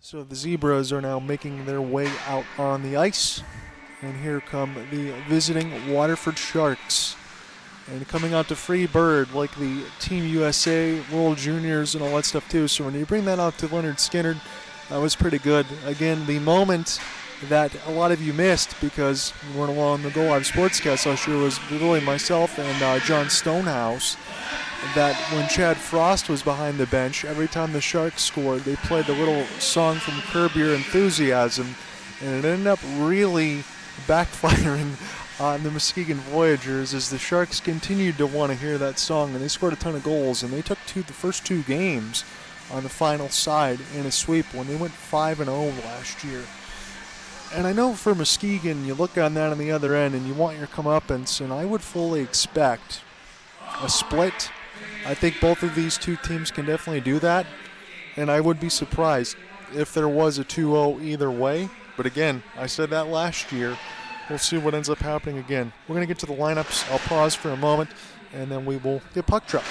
So the Zebras are now making their way out on the ice. And here come the visiting Waterford Sharks. And coming out to Free Bird like the Team USA, World Juniors, and all that stuff too. So when you bring that out to Leonard Skinner, that was pretty good. Again, the moment that a lot of you missed because you weren't along the Go Live Sportscast last year was really myself and John Stonehouse. That when Chad Frost was behind the bench, every time the Sharks scored, they played the little song from Curb Your Enthusiasm, and it ended up really backfiring on the Muskegon Voyagers as the Sharks continued to want to hear that song, and they scored a ton of goals, and they took the first two games on the final side in a sweep when they went 5-0 last year. And I know for Muskegon, you look on that on the other end, and you want your comeuppance, and I would fully expect a split. I think both of these two teams can definitely do that, and I would be surprised if there was a 2-0 either way. But again, I said that last year. We'll see what ends up happening again. We're going to get to the lineups. I'll pause for a moment, and then we will get puck drop.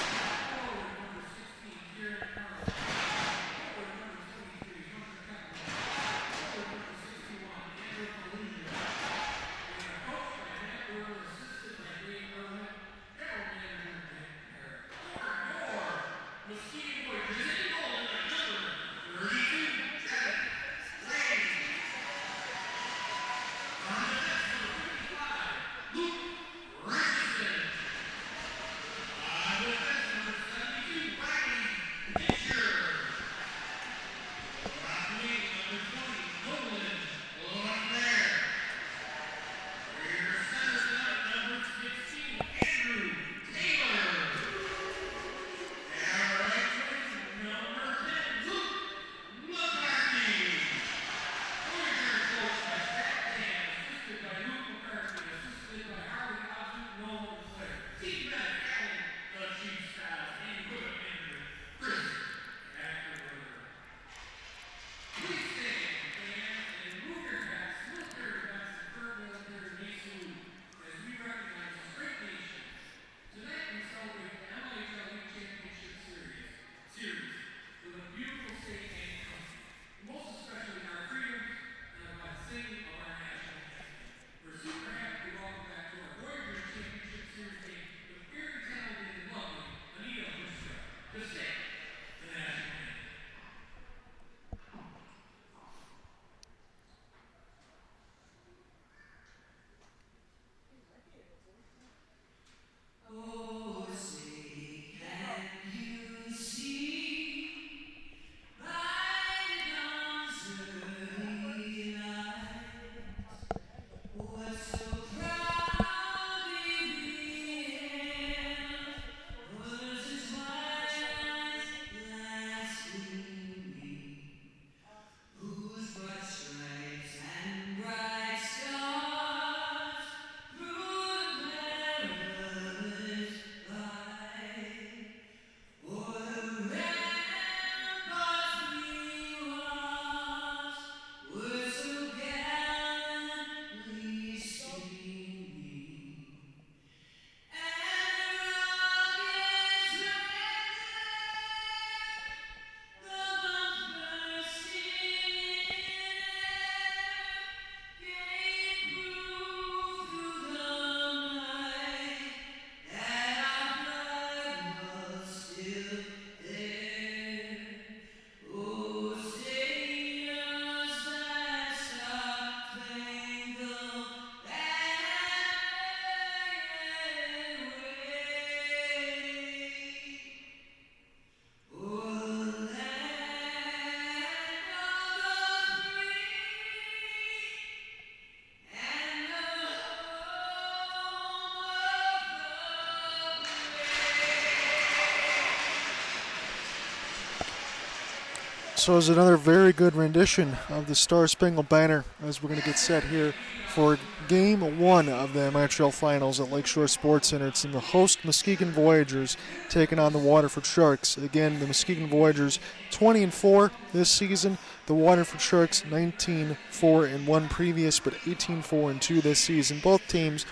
So it's another very good rendition of the Star Spangled Banner as we're going to get set here for Game 1 of the MIHL Finals at Lakeshore Sports Center. It's in the host Muskegon Voyagers taking on the Waterford Sharks. Again, the Muskegon Voyagers 20-4 this season. The Waterford Sharks 19-4 in one previous, but 18-4 in two this season. Both teams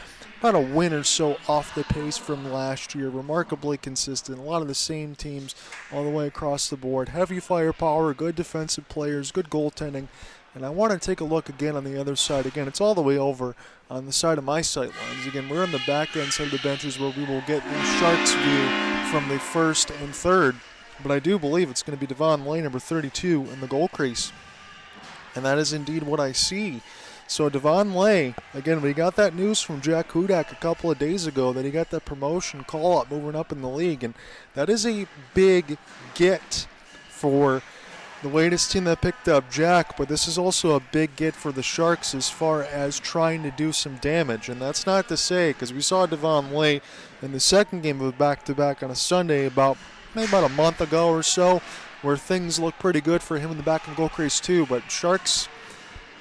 about a win or so off the pace from last year. Remarkably consistent. A lot of the same teams all the way across the board. Heavy firepower, good defensive players, good goaltending. And I want to take a look again on the other side. Again, it's all the way over on the side of my sight lines. Again, we're on the back end side of the benches where we will get the Sharks view from the first and third. But I do believe it's going to be Devon Lay, number 32, in the goal crease. And that is indeed what I see. So Devon Lay, again, we got that news from Jack Hudak a couple of days ago that he got that promotion call-up moving up in the league. And that is a big get for the latest team that picked up Jack, but this is also a big get for the Sharks as far as trying to do some damage. And that's not to say, because we saw Devon Lay in the second game of a back-to-back on a Sunday maybe about a month ago or so, where things look pretty good for him in the back of the goal crease too. But Sharks,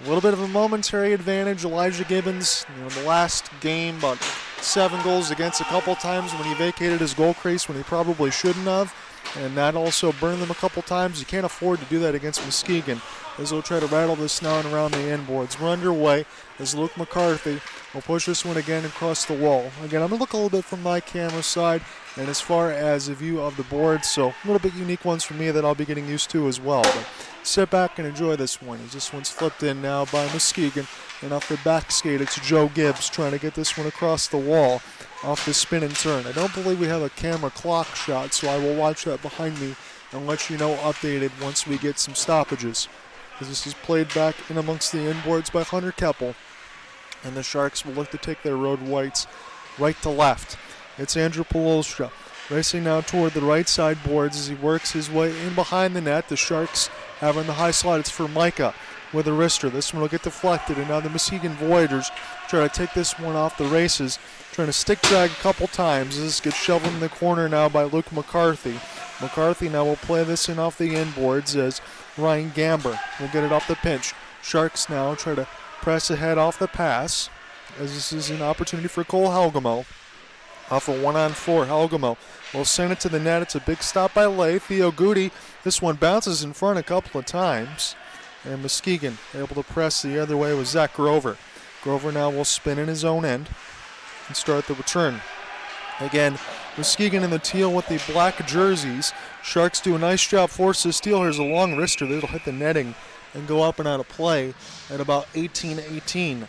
a little bit of a momentary advantage. Elijah Gibbons, in the last game, about 7 goals against a couple times when he vacated his goal crease when he probably shouldn't have. And that also burned them a couple times. You can't afford to do that against Muskegon, as they'll try to rattle this now and around the end boards. We're underway as Luke McCarthy will push this one again across the wall. Again, I'm going to look a little bit from my camera side, and as far as a view of the board, so a little bit unique ones for me that I'll be getting used to as well. But sit back and enjoy this one, as this one's flipped in now by Muskegon, and off the back skate it's Joe Gibbs trying to get this one across the wall off the spin and turn. I don't believe we have a camera clock shot, so I will watch that behind me and let you know updated once we get some stoppages. As this is played back in amongst the inboards by Hunter Keppel, and the Sharks will look to take their road whites right to left. It's Andrew Polosha racing now toward the right side boards as he works his way in behind the net. The Sharks having the high slot. It's for Micah with a wrister. This one will get deflected, and now the Muskegon Voyagers try to take this one off the races, trying to stick drag a couple times. This gets shoved in the corner now by Luke McCarthy. McCarthy now will play this in off the inboards as Ryan Gamber will get it off the pinch. Sharks now try to press ahead off the pass, as this is an opportunity for Cole Helgamo. Off a 1-on-4, Helgamo will send it to the net. It's a big stop by Lay. Theo Goody, this one bounces in front a couple of times. And Muskegon able to press the other way with Zach Grover. Grover now will spin in his own end and start the return. Again, Muskegon in the teal with the black jerseys. Sharks do a nice job, force the steal. Here's a long wrister that'll hit the netting and go up and out of play at about 18-18.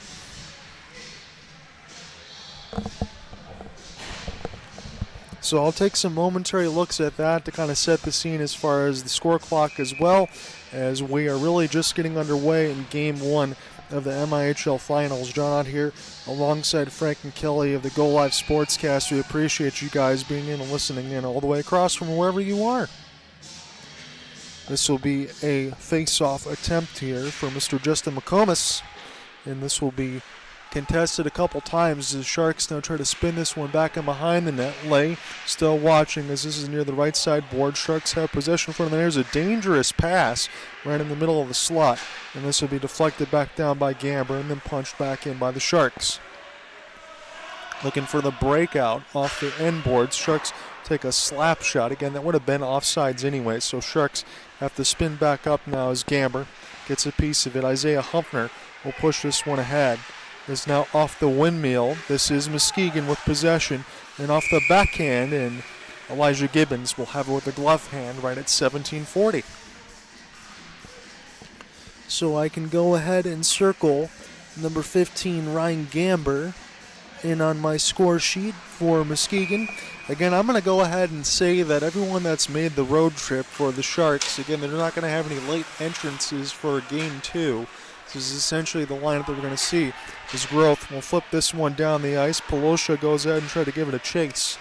So I'll take some momentary looks at that to kind of set the scene as far as the score clock as well, as we are really just getting underway in Game 1 of the MIHL Finals. John out here alongside Frank and Kelly of the Go Live Sportscast. We appreciate you guys being in and listening in all the way across from wherever you are. This will be a face-off attempt here for Mr. Justin McComas, and this will be contested a couple times as the Sharks now try to spin this one back in behind the net. Lay still watching as this is near the right side board. Sharks have possession in front of them. There's a dangerous pass right in the middle of the slot, and this will be deflected back down by Gamber and then punched back in by the Sharks. Looking for the breakout off the end boards. Sharks take a slap shot. Again, that would have been offsides anyway, so Sharks have to spin back up now as Gamber gets a piece of it. Isaiah Humpner will push this one ahead. Is now off the windmill. This is Muskegon with possession, and off the backhand, and Elijah Gibbons will have it with the glove hand right at 17:40. So I can go ahead and circle number 15, Ryan Gamber, in on my score sheet for Muskegon. Again, I'm going to go ahead and say that everyone that's made the road trip for the Sharks, again, they're not going to have any late entrances for Game 2. This is essentially the lineup that we're going to see. As Groth will flip this one down the ice. Polosha goes ahead and try to give it a chase.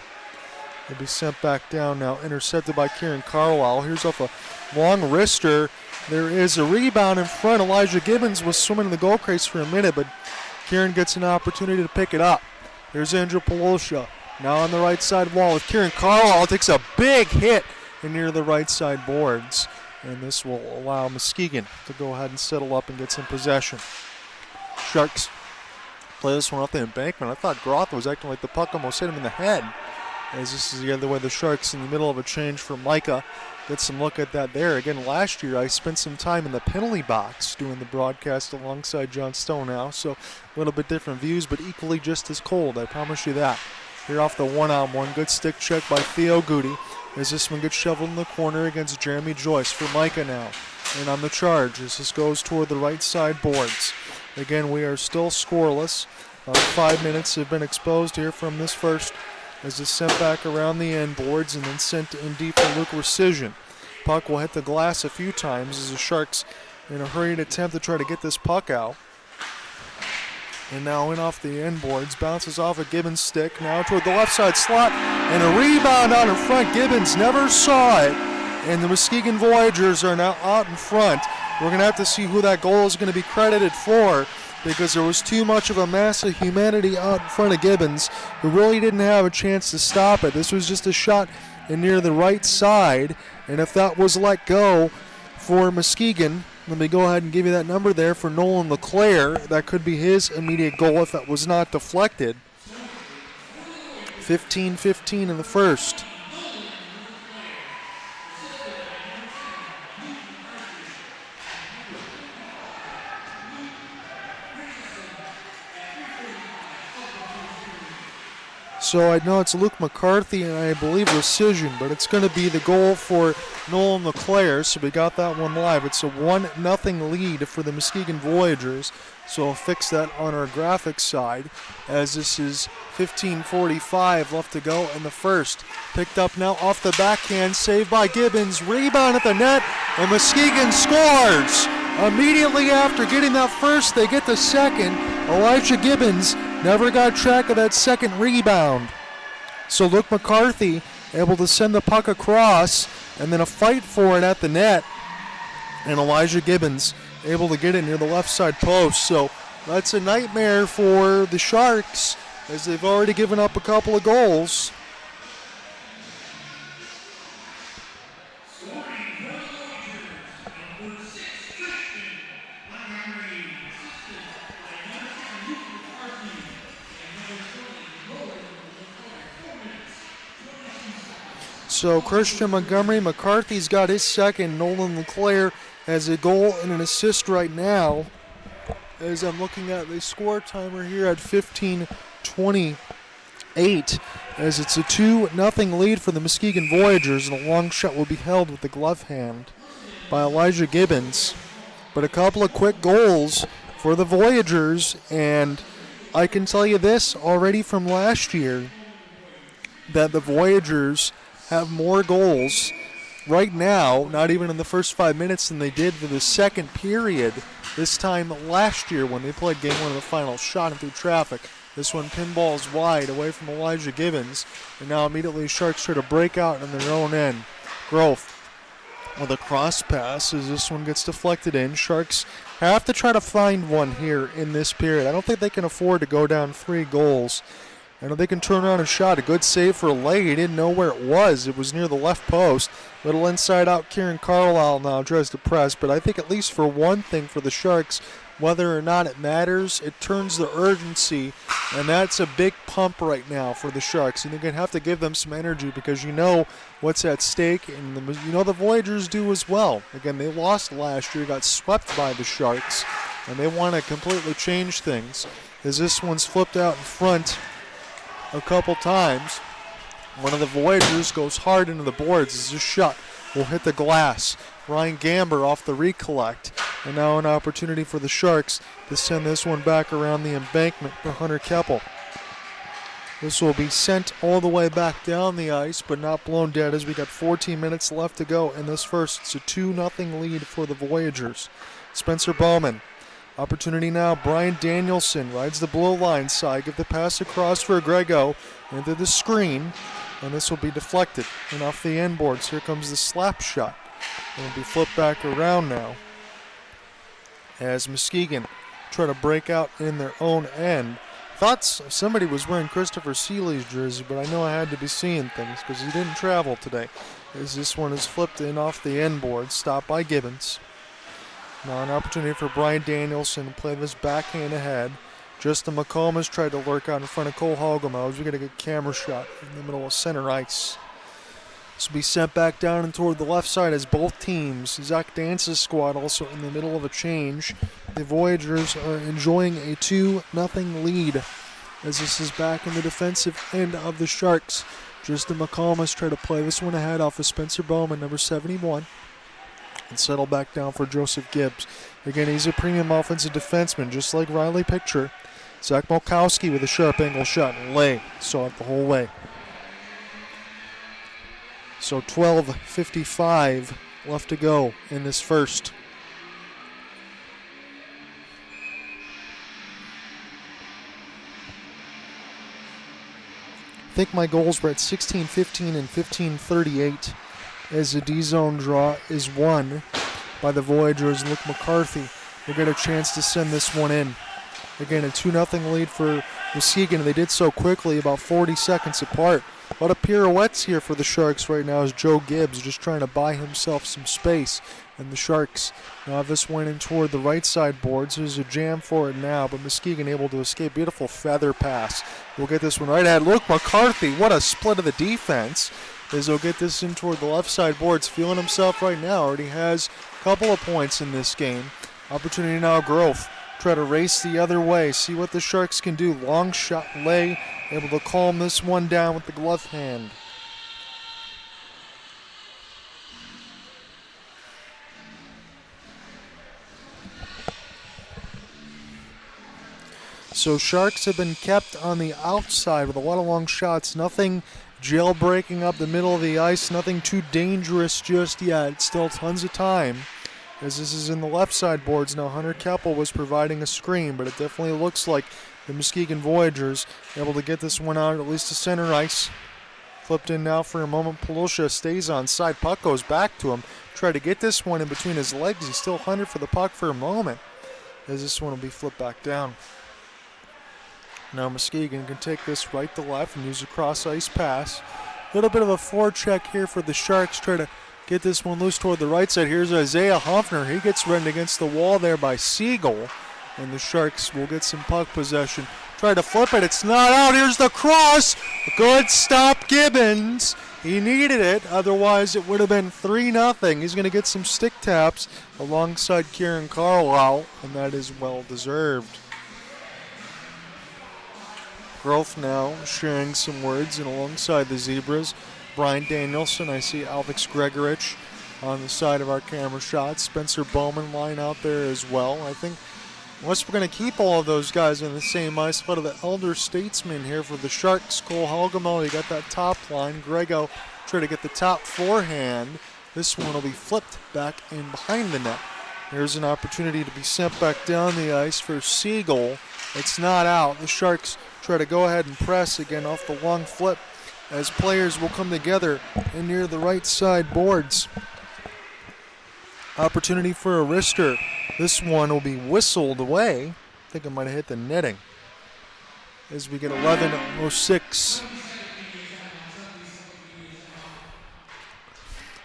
It'll be sent back down now, intercepted by Kieran Carlisle. Here's off a long wrister. There is a rebound in front. Elijah Gibbons was swimming in the goal crease for a minute, but Kieran gets an opportunity to pick it up. Here's Andrew Polosha. Now on the right side wall with Kieran Carlisle. Takes a big hit near the right side boards. And this will allow Muskegon to go ahead and settle up and get some possession. Sharks play this one off the embankment. I thought Groth was acting like the puck almost hit him in the head. as this is the other way. The Sharks in the middle of a change for Micah. Get some look at that there. Again, last year I spent some time in the penalty box doing the broadcast alongside John Stonehouse, so a little bit different views, but equally just as cold, I promise you that. Here off the one-on-one, good stick check by Theo Goody, as this one gets shoveled in the corner against Jeremy Joyce for Micah now. And on the charge as this goes toward the right side boards. Again, we are still scoreless. 5 minutes have been exposed here from this first, as it's sent back around the end boards and then sent in deep for Luke Rescission. Puck will hit the glass a few times as the Sharks in a hurried attempt to try to get this puck out. And now in off the end boards, bounces off a Gibbons stick, now toward the left side slot, and a rebound out in front. Gibbons never saw it, and the Muskegon Voyagers are now out in front. We're going to have to see who that goal is going to be credited for, because there was too much of a mass of humanity out in front of Gibbons, who really didn't have a chance to stop it. This was just a shot in near the right side, and if that was let go for Muskegon, let me go ahead and give you that number there for Nolan LeClaire. That could be his immediate goal if that was not deflected. 15-15 in the first. So I know it's Luke McCarthy and I believe Rescission, but it's going to be the goal for Nolan LeClaire, so we got that one live. It's a 1-0 lead for the Muskegon Voyagers, so I'll fix that on our graphics side, as this is 15:45 left to go in the first. Picked up now off the backhand, saved by Gibbons, rebound at the net, and Muskegon scores! Immediately after getting that first, they get the second. Elijah Gibbons never got track of that second rebound. So Luke McCarthy able to send the puck across, and then a fight for it at the net. And Elijah Gibbons able to get it near the left side post. So that's a nightmare for the Sharks, as they've already given up a couple of goals. So Christian Montgomery, McCarthy's got his second. Nolan LeClaire has a goal and an assist right now. As I'm looking at the score timer here at 15:28, as it's a 2-0 lead for the Muskegon Voyagers, and a long shot will be held with the glove hand by Elijah Gibbons. But a couple of quick goals for the Voyagers, and I can tell you this already from last year, that the Voyagers have more goals right now, not even in the first 5 minutes, than they did for the second period this time last year when they played game one of the final, shot through traffic. This one pinballs wide away from Elijah Gibbons, and now immediately Sharks try to break out on their own end. Grove with a cross pass as this one gets deflected in. Sharks have to try to find one here in this period. I don't think they can afford to go down 3 goals. I know they can turn around and shot. A good save for Lay. He didn't know where it was. It was near the left post. Little inside out. Kieran Carlisle now tries to press. But I think at least for one thing for the Sharks, whether or not it matters, it turns the urgency. And that's a big pump right now for the Sharks. And you're going to have to give them some energy, because you know what's at stake. And you know the Voyagers do as well. Again, they lost last year, got swept by the Sharks. And they want to completely change things, as this one's flipped out in front a couple times. One of the Voyagers goes hard into the boards as this shot will hit the glass. Ryan Gamber off the recollect. And now an opportunity for the Sharks to send this one back around the embankment for Hunter Keppel. This will be sent all the way back down the ice, but not blown dead, as we got 14 minutes left to go in this first. It's a 2-0 lead for the Voyagers. Spencer Bowman. Opportunity now, Brian Danielson rides the blue line side, give the pass across for Grego into the screen, and this will be deflected and off the end boards. Here comes the slap shot. It'll be flipped back around now as Muskegon try to break out in their own end. Thought somebody was wearing Christopher Seeley's jersey, but I know I had to be seeing things because he didn't travel today. As this one is flipped in off the end board, stopped by Gibbons. Now an opportunity for Brian Danielson to play this backhand ahead. Justin McComas tried to lurk out in front of Cole Hogemo. We get a good camera shot in the middle of center ice. This will be sent back down and toward the left side as both teams. Zach Dance's squad also in the middle of a change. The Voyagers are enjoying a 2-0 lead as this is back in the defensive end of the Sharks. Justin McComas tried to play this one ahead off of Spencer Bowman, number 71, and settle back down for Joseph Gibbs. Again, he's a premium offensive defenseman, just like Riley Picture. Zach Molkowski with a sharp angle shot and lay. Saw it the whole way. So 12:55 left to go in this first. I think my goals were at 16-15 and 15-38 as the D-zone draw is won by the Voyagers. Luke McCarthy will get a chance to send this one in. Again, a 2-0 lead for Muskegon. They did so quickly, about 40 seconds apart. A lot of pirouettes here for the Sharks right now as Joe Gibbs just trying to buy himself some space. And the Sharks now have this one in toward the right side boards. There's a jam for it now, but Muskegon able to escape. Beautiful feather pass. We'll get this one right at Luke McCarthy. What a split of the defense as they'll get this in toward the left side boards. Feeling himself right now. Already has a couple of points in this game. Opportunity now, Grove. Try to race the other way. See what the Sharks can do. Long shot lay. Able to calm this one down with the glove hand. So Sharks have been kept on the outside with a lot of long shots. Nothing jailbreaking up the middle of the ice. Nothing too dangerous just yet. Still tons of time as this is in the left side boards. Now Hunter Keppel was providing a screen, but it definitely looks like the Muskegon Voyagers able to get this one out at least to center ice. Flipped in now for a moment. Polosha stays on side. Puck goes back to him. Try to get this one in between his legs. He still hunted for the puck for a moment as this one will be flipped back down. Now Muskegon can take this right to left and use a cross-ice pass. A little bit of a forecheck here for the Sharks. Try to get this one loose toward the right side. Here's Isaiah Hoffner. He gets run against the wall there by Siegel. And the Sharks will get some puck possession. Try to flip it. It's not out. Here's the cross. Good stop, Gibbons. He needed it. Otherwise, it would have been 3-0. He's going to get some stick taps alongside Kieran Carlisle, and that is well deserved. Growth now sharing some words, and alongside the Zebras, Brian Danielson. I see Alex Gregorich on the side of our camera shot. Spencer Bowman line out there as well. I think unless we're going to keep all of those guys in the same ice, spot of the elder statesman here for the Sharks. Cole Hogemo, you got that top line. Grego try to get the top forehand. This one will be flipped back in behind the net. There's an opportunity to be sent back down the ice for Siegel. It's not out. The Sharks try to go ahead and press again off the long flip as players will come together in near the right side boards. Opportunity for a wrister. This one will be whistled away. I think it might have hit the netting as we get 11:06.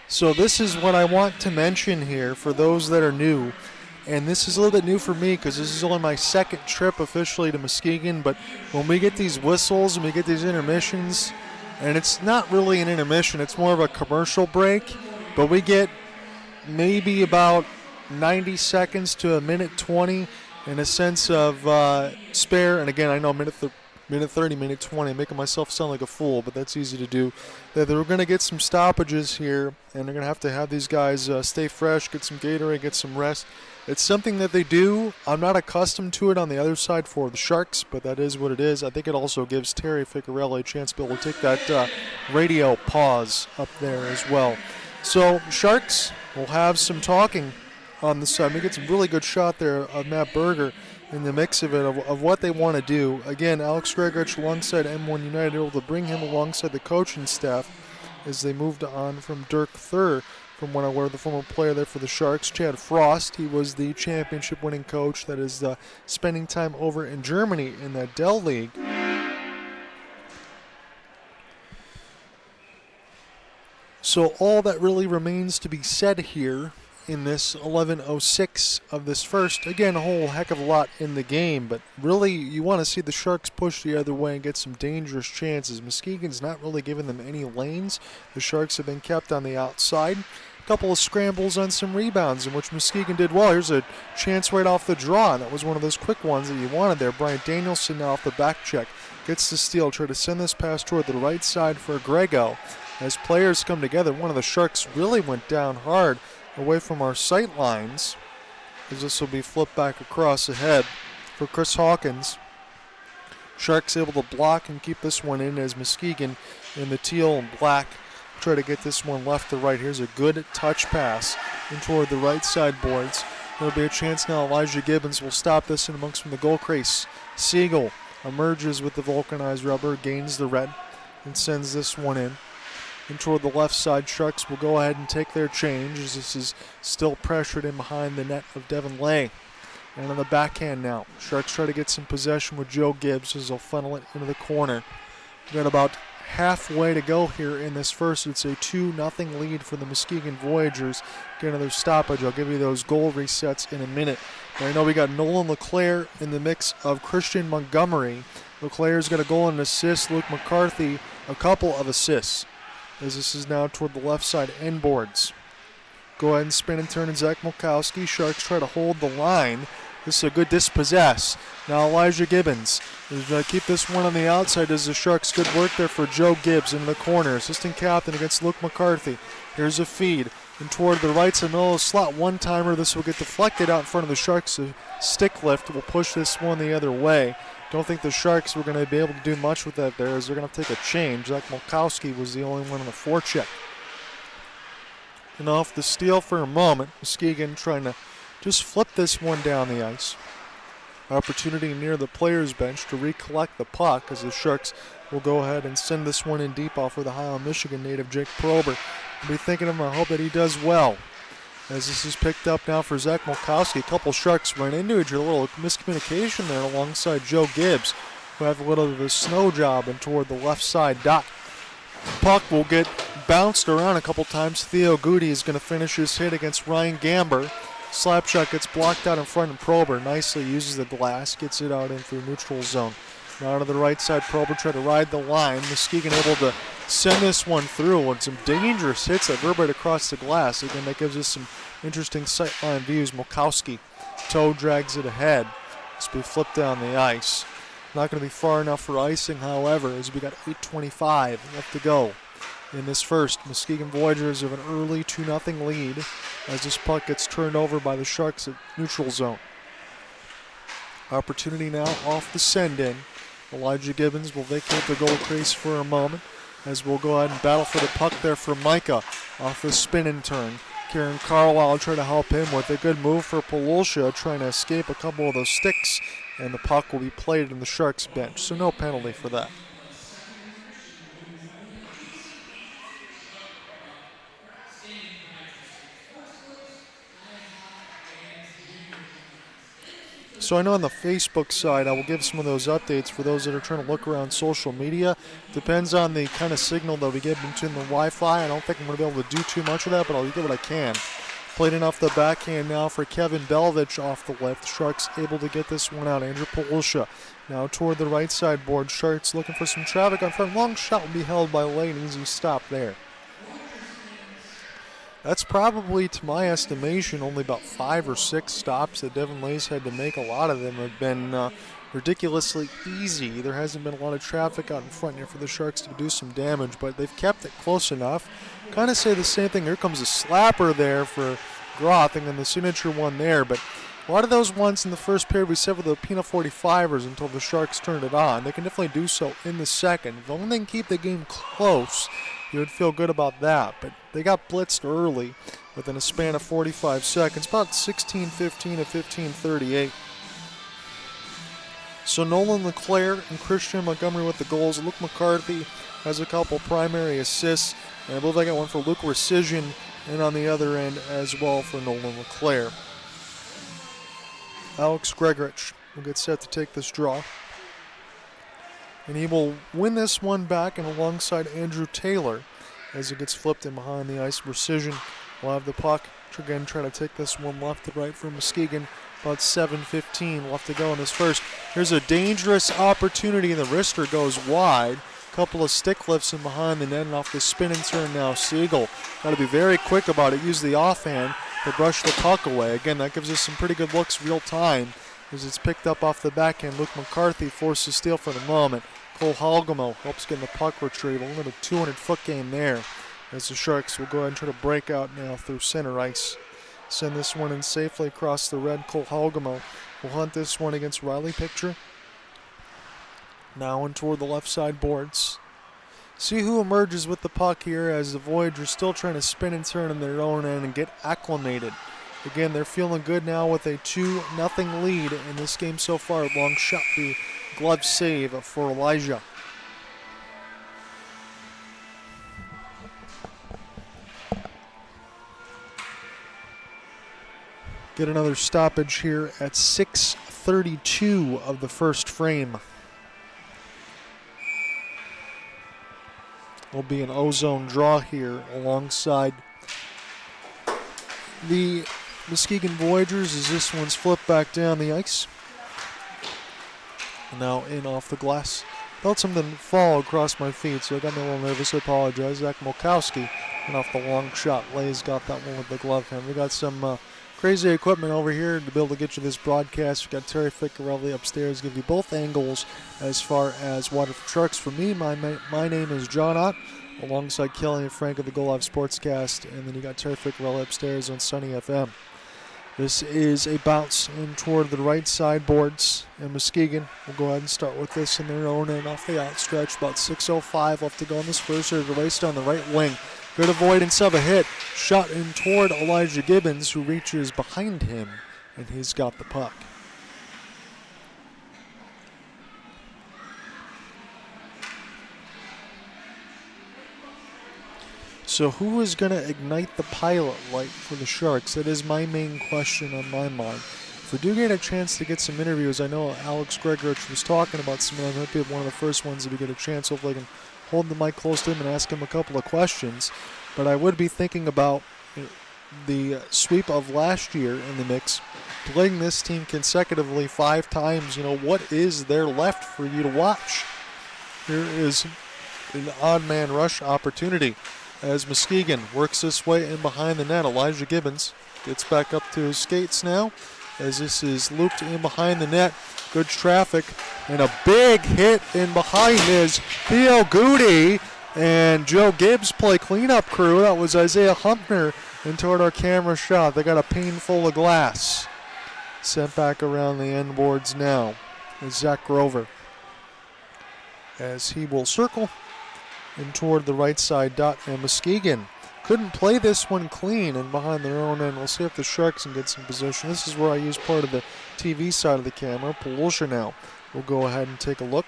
So this is what I want to mention here for those that are new. And this is a little bit new for me because this is only my second trip officially to Muskegon. But when we get these whistles and we get these intermissions, and it's not really an intermission, it's more of a commercial break, but we get maybe about 90 seconds to a minute 20 in a sense of spare. And again, I know minute 30, minute 20, making myself sound like a fool, but that's easy to do. They're going to get some stoppages here, and they're going to have these guys stay fresh, get some Gatorade, get some rest. It's something that they do. I'm not accustomed to it on the other side for the Sharks, but that is what it is. I think it also gives Terry Ficarelli a chance to be able to take that radio pause up there as well. So Sharks will have some talking on the side. We get some really good shot there of Matt Berger in the mix of it, of what they want to do. Again, Alex Gregorich alongside M1 United, able to bring him alongside the coaching staff as they moved on from Dirk Thur, from what I were the former player there for the Sharks. Chad Frost, he was the championship winning coach that is spending time over in Germany in the Dell League. So all that really remains to be said here in this 11:06 of this first. Again, a whole heck of a lot in the game, but really you want to see the Sharks push the other way and get some dangerous chances. Muskegon's not really giving them any lanes. The Sharks have been kept on the outside. A couple of scrambles on some rebounds in which Muskegon did well. Here's a chance right off the draw, and that was one of those quick ones that you wanted there. Brian Danielson now off the back check. Gets the steal, try to send this pass toward the right side for Grego. As players come together, one of the Sharks really went down hard away from our sight lines, as this will be flipped back across ahead for Chris Hawkins. Sharks able to block and keep this one in as Muskegon in the teal and black try to get this one left to right. Here's a good touch pass in toward the right side boards. There'll be a chance now. Elijah Gibbons will stop this in amongst from the goal crease. Siegel emerges with the vulcanized rubber, gains the red, and sends this one in. And toward the left side, Sharks will go ahead and take their change as this is still pressured in behind the net of Devin Lay. And on the backhand now, Sharks try to get some possession with Joe Gibbs as they'll funnel it into the corner. We've got about halfway to go here in this first. It's a 2-0 lead for the Muskegon Voyagers. Get another stoppage. I'll give you those goal resets in a minute. But I know we got Nolan LeClaire in the mix of Christian Montgomery. LeClaire's got a goal and an assist. Luke McCarthy, a couple of assists. As this is now toward the left side end boards. Go ahead and spin and turn, and Zach Mulkowski. Sharks try to hold the line. This is a good dispossess. Now Elijah Gibbons is going to keep this one on the outside as the Sharks. Good work there for Joe Gibbs in the corner. Assistant captain against Luke McCarthy. Here's a feed. And toward the right side, middle of the slot, one-timer. This will get deflected out in front of the Sharks. A stick lift will push this one the other way. Don't think the Sharks were going to be able to do much with that there, as they're going to take a change. Zach Mulkowski was the only one on the forecheck. And off the steal for a moment, Muskegon trying to just flip this one down the ice. Opportunity near the players' bench to recollect the puck as the Sharks will go ahead and send this one in deep off for the Highland, Michigan native Jake Prober. I'll be thinking of him. I hope that he does well. As this is picked up now for Zach Mulkowski. A couple Sharks run into each other. A little miscommunication there alongside Joe Gibbs, who have a little of a snow job and toward the left side dot. Puck will get bounced around a couple times. Theo Goody is going to finish his hit against Ryan Gamber. Slap shot gets blocked out in front, and Prober nicely uses the glass, gets it out in through neutral zone. Now to the right side, Prober try to ride the line. Muskegon able to send this one through, and some dangerous hits that reverberate across the glass. Again, that gives us some interesting sightline views. Mulkowski toe drags it ahead. This will be flipped down the ice. Not going to be far enough for icing, however, as we got 8:25 left to go in this first. Muskegon Voyagers have an early 2-0 lead as this puck gets turned over by the Sharks at neutral zone. Opportunity now off the send-in. Elijah Gibbons will vacate the goal crease for a moment as we'll go ahead and battle for the puck there for Micah off the spin and turn. Kieran Carlisle will try to help him with a good move for Polosha, trying to escape a couple of those sticks, and the puck will be played in the Sharks bench, so no penalty for that. So I know on the Facebook side, I will give some of those updates for those that are trying to look around social media. Depends on the kind of signal that we get between the Wi-Fi. I don't think I'm going to be able to do too much of that, but I'll do what I can. Played in off the backhand now for Kevin Belvich off the left. Sharks able to get this one out. Andrew Polosha now toward the right side board. Sharks looking for some traffic on front. Long shot will be held by Lane. Easy stop there. That's probably, to my estimation, only about 5 or 6 stops that Devin Lay's had to make. A lot of them have been ridiculously easy. There hasn't been a lot of traffic out in front here for the Sharks to do some damage, but they've kept it close enough. Kind of say the same thing. Here comes a slapper there for Groth, and then the signature one there. But a lot of those ones in the first period we said were the Pina 45ers until the Sharks turned it on. They can definitely do so in the second. If only they can keep the game close, you would feel good about that. But they got blitzed early within a span of 45 seconds, about 16-15 to 15-38. So Nolan LeClaire and Christian Montgomery with the goals. Luke McCarthy has a couple primary assists, and I believe I got one for Luke Recision, and on the other end as well for Nolan LeClaire. Alex Gregorich will get set to take this draw, and he will win this one back and alongside Andrew Taylor as it gets flipped in behind the ice. Recision will have the puck Again, trying to take this one left to right for Muskegon. About 7:15 left to go in this first. Here's a dangerous opportunity, and the wrister goes wide. Couple of stick lifts in behind the net, and off the spin and turn now Siegel. Got to be very quick about it. Use the offhand to brush the puck away. Again, that gives us some pretty good looks real time as it's picked up off the backhand. Luke McCarthy forces steal for the moment. Cole Halgamo helps get in the puck retrieval. A little 200-foot game there as the Sharks will go ahead and try to break out now through center ice. Send this one in safely across the red. Cole Halgamo will hunt this one against Riley Picture. Now in toward the left side boards. See who emerges with the puck here as the Voyagers still trying to spin and turn in their own end and get acclimated. Again, they're feeling good now with a 2-0 lead in this game so far. Long shot, the glove save for Elijah. Get another stoppage here at 6:32 of the first frame. Will be an ozone draw here alongside the Muskegon Voyagers as this one's flipped back down the ice. Now in off the glass. Felt something fall across my feet, so I got me a little nervous. I apologize. Zach Molkowski and off the long shot. Lay's got that one with the glove hand. We got some crazy equipment over here to be able to get you this broadcast. We've got Terry Ficcarelli upstairs, give you both angles as far as Waterford Sharks. For me, my name is John Ott, alongside Kelly and Frank of the Go Live Sportscast, and then you got Terry Ficcarelli upstairs on Sunny FM. This is a bounce in toward the right side boards, and Muskegon will go ahead and start with this in their own end off the outstretch. About 6:05 left to go in this first. There's a race down the right wing. Good avoidance of a hit. Shot in toward Elijah Gibbons, who reaches behind him, and he's got the puck. So who is going to ignite the pilot light for the Sharks? That is my main question on my mind. If we do get a chance to get some interviews, I know Alex Gregorich was talking about some of them. Might be one of the first ones that we get a chance. Hopefully I can hold the mic close to him and ask him a couple of questions. But I would be thinking about the sweep of last year in the mix, playing this team consecutively 5 times. You know, what is there left for you to watch? Here is an odd man rush opportunity as Muskegon works this way in behind the net. Elijah Gibbons gets back up to his skates now as this is looped in behind the net. Good traffic and a big hit in behind is Theo Goody and Joe Gibbs play cleanup crew. That was Isaiah Humpner in toward our camera shot. They got a pane full of glass. Sent back around the end boards now is Zach Grover as he will circle and toward the right side dot, and Muskegon couldn't play this one clean and behind their own end. We'll see if the Sharks can get some position. This is where I use part of the TV side of the camera. Polosha now will go ahead and take a look.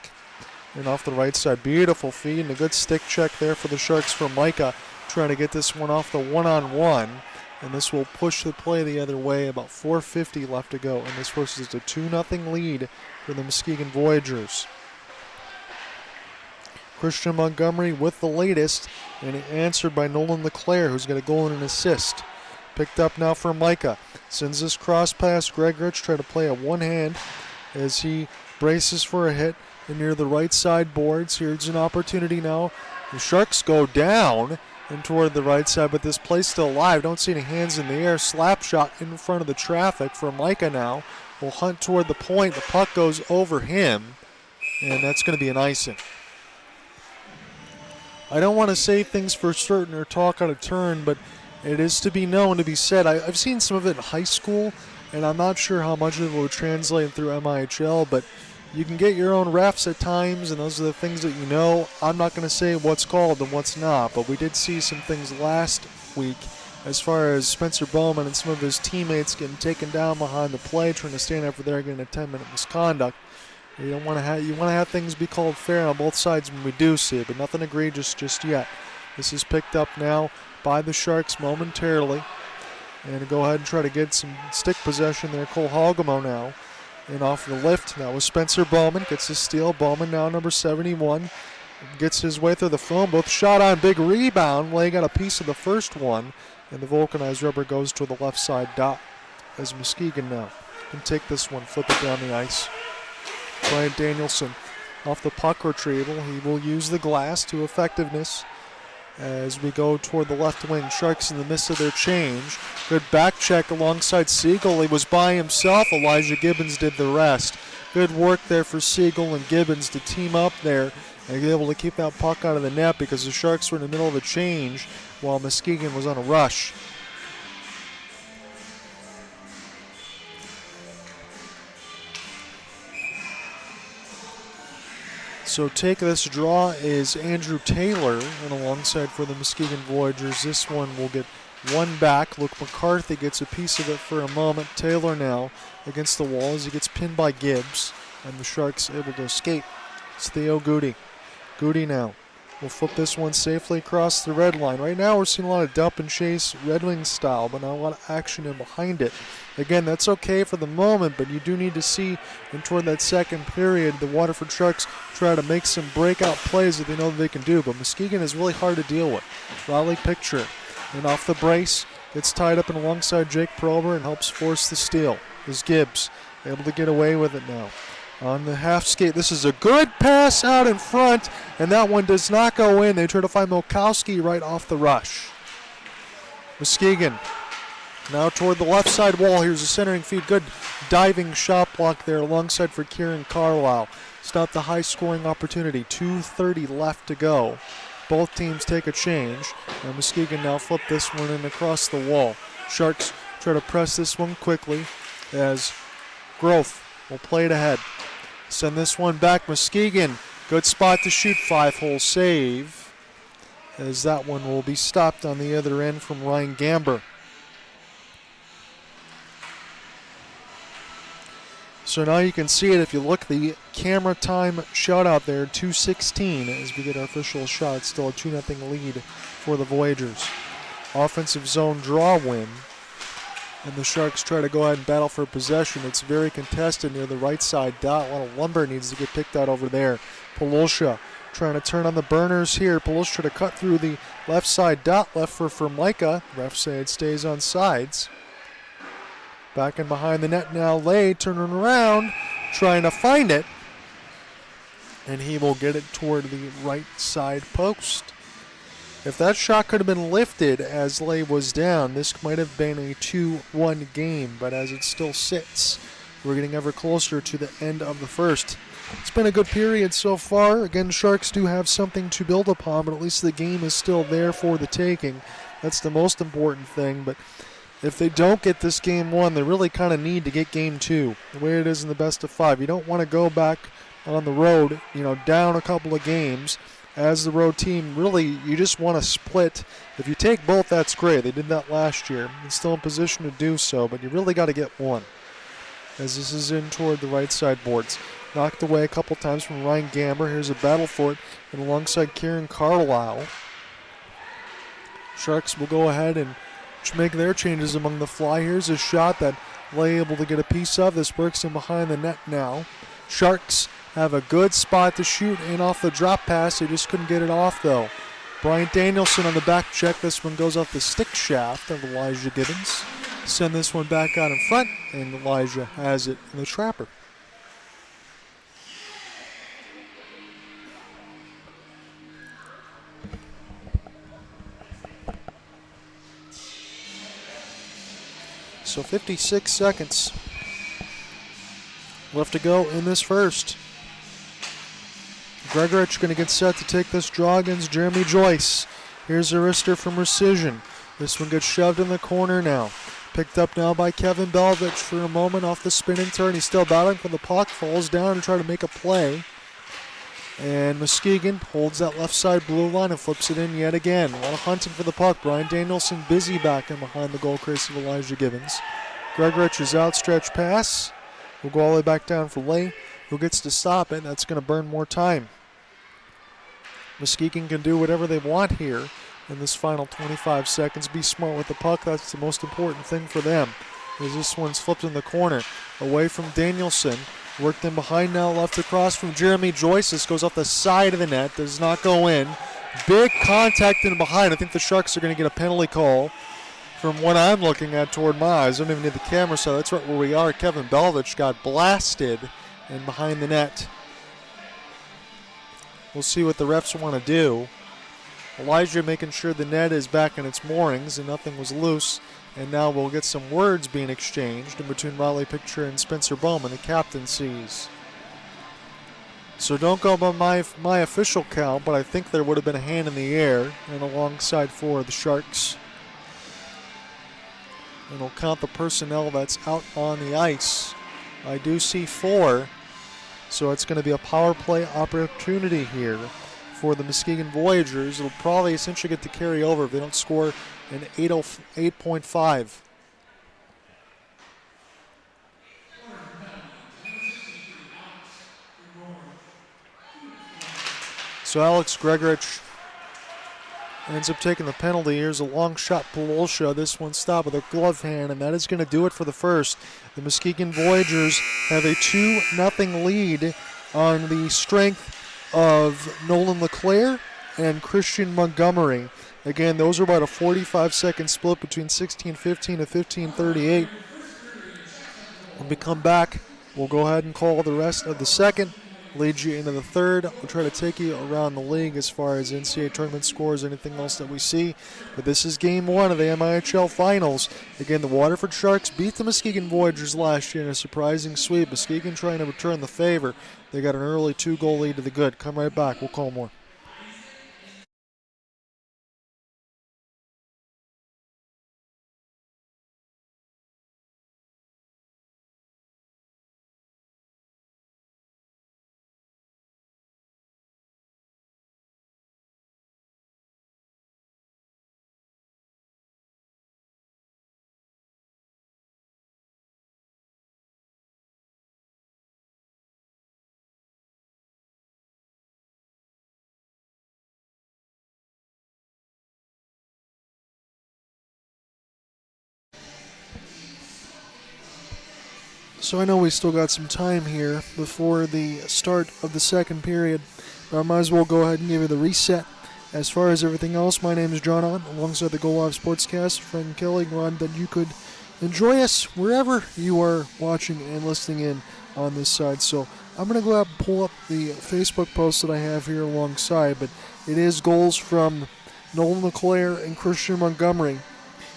And off the right side, beautiful feed and a good stick check there for the Sharks for Micah, trying to get this one off the one-on-one. And this will push the play the other way. About 4:50 left to go. And this versus a 2-0 lead for the Muskegon Voyagers. Christian Montgomery with the latest, and answered by Nolan LeClaire, who's got a goal and an assist. Picked up now for Micah. Sends this cross pass. Greg Rich trying to play a one-hand as he braces for a hit and near the right side boards. Here's an opportunity now. The Sharks go down and toward the right side, but this play's still alive. Don't see any hands in the air. Slap shot in front of the traffic for Micah now. Will hunt toward the point. The puck goes over him, and that's going to be an icing. I don't want to say things for certain or talk out of turn, but it is to be known, to be said. I've seen some of it in high school, and I'm not sure how much of it will translate through MIHL, but you can get your own refs at times, and those are the things that you know. I'm not going to say what's called and what's not, but we did see some things last week as far as Spencer Bowman and some of his teammates getting taken down behind the play, trying to stand up for there, getting a 10-minute misconduct. You want to have things be called fair on both sides when we do see it, but nothing egregious just yet. This is picked up now by the Sharks momentarily. And go ahead and try to get some stick possession there. Cole Halgamo now. And off the lift, that was Spencer Bowman. Gets his steal. Bowman now number 71. Gets his way through the foam. Both shot on, big rebound. Lay got a piece of the first one. And the vulcanized rubber goes to the left side dot as Muskegon now can take this one, flip it down the ice. Brian Danielson off the puck retrieval. He will use the glass to effectiveness as we go toward the left wing. Sharks in the midst of their change. Good back check alongside Siegel. He was by himself. Elijah Gibbons did the rest. Good work there for Siegel and Gibbons to team up there and be able to keep that puck out of the net because the Sharks were in the middle of a change while Muskegon was on a rush. So take this draw is Andrew Taylor, and alongside for the Muskegon Voyagers, this one will get one back. Luke McCarthy gets a piece of it for a moment. Taylor now against the wall as he gets pinned by Gibbs, and the Sharks able to escape. It's Theo Goody. Goody now will flip this one safely across the red line. Right now we're seeing a lot of dump and chase Red Wings style, but not a lot of action in behind it. Again, that's okay for the moment, but you do need to see in toward that second period the Waterford Sharks try to make some breakout plays that they know that they can do. But Muskegon is really hard to deal with. Riley Picture, and off the brace, gets tied up and alongside Jake Prober and helps force the steal. Is Gibbs able to get away with it now? On the half skate, this is a good pass out in front, and that one does not go in. They try to find Milkowski right off the rush. Muskegon now toward the left side wall. Here's a centering feed. Good diving shot block there alongside for Kieran Carlisle. It's not the high-scoring opportunity. 2:30 left to go. Both teams take a change, and Muskegon now flip this one in across the wall. Sharks try to press this one quickly as Groth will play it ahead. Send this one back. Muskegon, good spot to shoot. 5-hole save as that one will be stopped on the other end from Ryan Gamber. So now you can see it if you look the camera time shutout there, 2:16 as we get our official shot. It's still a 2-0 lead for the Voyagers. Offensive zone draw win. And the Sharks try to go ahead and battle for possession. It's very contested near the right side dot. A lot of lumber needs to get picked out over there. Polosha trying to turn on the burners here. Polosha trying to cut through the left side dot. Left for Micah. Ref say it stays on sides. Back in behind the net now. Lay turning around, trying to find it. And he will get it toward the right side post. If that shot could have been lifted as Lay was down, this might have been a 2-1 game, but as it still sits, we're getting ever closer to the end of the first. It's been a good period so far. Again, Sharks do have something to build upon, but at least the game is still there for the taking. That's the most important thing, but if they don't get this game one, they really kind of need to get game two, the way it is in the best of 5. You don't want to go back on the road, down a couple of games. As the road team, really, you just want to split. If you take both, that's great. They did that last year. It's still in position to do so, but you really got to get one. As this is in toward the right side boards. Knocked away a couple times from Ryan Gamber. Here's a battle for it, and alongside Kieran Carlisle. Sharks will go ahead and make their changes among the fly. Here's a shot that Lay able to get a piece of. This works in behind the net now. Sharks have a good spot to shoot in off the drop pass. They just couldn't get it off, though. Brian Danielson on the back check. This one goes off the stick shaft of Elijah Gibbons. Send this one back out in front, and Elijah has it in the trapper. So 56 seconds left to go in this first. Gregorich going to get set to take this draw against Jeremy Joyce. Here's a wrister from Precision. This one gets shoved in the corner now. Picked up now by Kevin Belvich for a moment off the spin and turn. He's still battling for the puck. Falls down to try to make a play. And Muskegon holds that left side blue line and flips it in yet again. A lot of hunting for the puck. Brian Danielson busy back in behind the goal crease of Elijah Gibbons. Gregorich's outstretched pass will go all the way back down for Lay, who gets to stop it. That's going to burn more time. Muskegon can do whatever they want here in this final 25 seconds. Be smart with the puck. That's the most important thing for them. As this one's flipped in the corner. Away from Danielson. Worked in behind now, left across from Jeremy Joyce. This goes off the side of the net. Does not go in. Big contact in behind. I think the Sharks are going to get a penalty call from what I'm looking at toward my eyes. I don't even need the camera, so that's right where we are. Kevin Belvich got blasted and behind the net. We'll see what the refs want to do. Elijah making sure the net is back in its moorings and nothing was loose. And now we'll get some words being exchanged in between Riley Picture and Spencer Bowman, the captain sees. So don't go by my official count, but I think there would have been a hand in the air and alongside for the Sharks. And we'll count the personnel that's out on the ice. I do see 4, so it's going to be a power play opportunity here for the Muskegon Voyagers. It'll probably essentially get to carry over if they don't score an 8.5. So Alex Gregorich ends up taking the penalty. Here's a long shot, Polosha. This one stopped with a glove hand, and that is going to do it for the first. The Muskegon Voyagers have a 2-0 lead on the strength of Nolan LeClaire and Christian Montgomery. Again, those are about a 45-second split between 16:15 and 15:38. When we come back, we'll go ahead and call the rest of the second. Lead you into the third. We'll try to take you around the league as far as NCAA tournament scores, anything else that we see. But this is game 1 of the MIHL finals. Again, the Waterford Sharks beat the Muskegon Voyagers last year in a surprising sweep. Muskegon trying to return the favor. They got an early 2-goal lead to the good. Come right back. We'll call more. So I know we still got some time here before the start of the second period, but I might as well go ahead and give you the reset. As far as everything else, my name is John On, alongside the Go Live Sportscast, friend Kelly, glad that you could enjoy us wherever you are watching and listening in on this side. So I'm going to go out and pull up the Facebook post that I have here alongside, but it is goals from Nolan LeClaire and Christian Montgomery.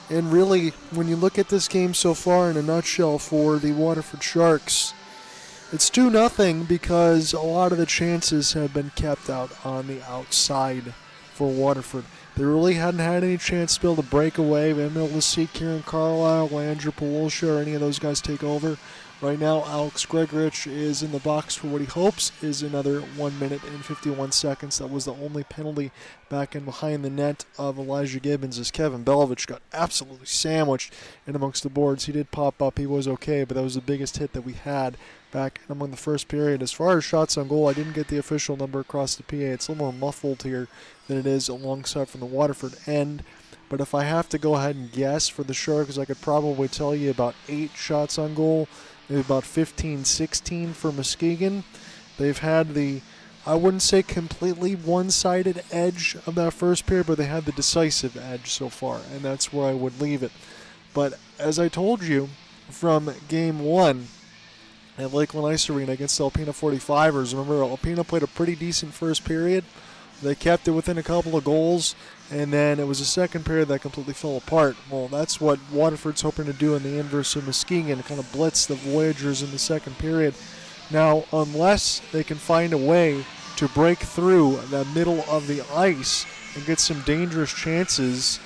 And really, when you look at this game so far in a nutshell for the Waterford Sharks, it's 2-0 because a lot of the chances have been kept out on the outside for Waterford. They really hadn't had any chance to be able to break away. We haven't been able to see Kieran Carlisle, Andrew Polosha, or any of those guys take over. Right now, Alex Gregorich is in the box for what he hopes is another 1 minute and 51 seconds. That was the only penalty back in behind the net of Elijah Gibbons, as Kevin Belvich got absolutely sandwiched in amongst the boards. He did pop up. He was okay, but that was the biggest hit that we had back among the first period. As far as shots on goal, I didn't get the official number across the PA. It's a little more muffled here than it is alongside from the Waterford end. But if I have to go ahead and guess for the Sharks, I could probably tell you about 8 shots on goal. Maybe about 15, 16 for Muskegon. They've had the, I wouldn't say completely one-sided edge of that first period, but they had the decisive edge so far, and that's where I would leave it. But as I told you from game 1 at Lakeland Ice Arena against the Alpena 45ers, remember Alpena played a pretty decent first period. They kept it within a couple of goals, and then it was a second period that completely fell apart. Well, that's what Waterford's hoping to do in the inverse of Muskegon, to kind of blitz the Voyagers in the second period. Now, unless they can find a way to break through the middle of the ice and get some dangerous chances,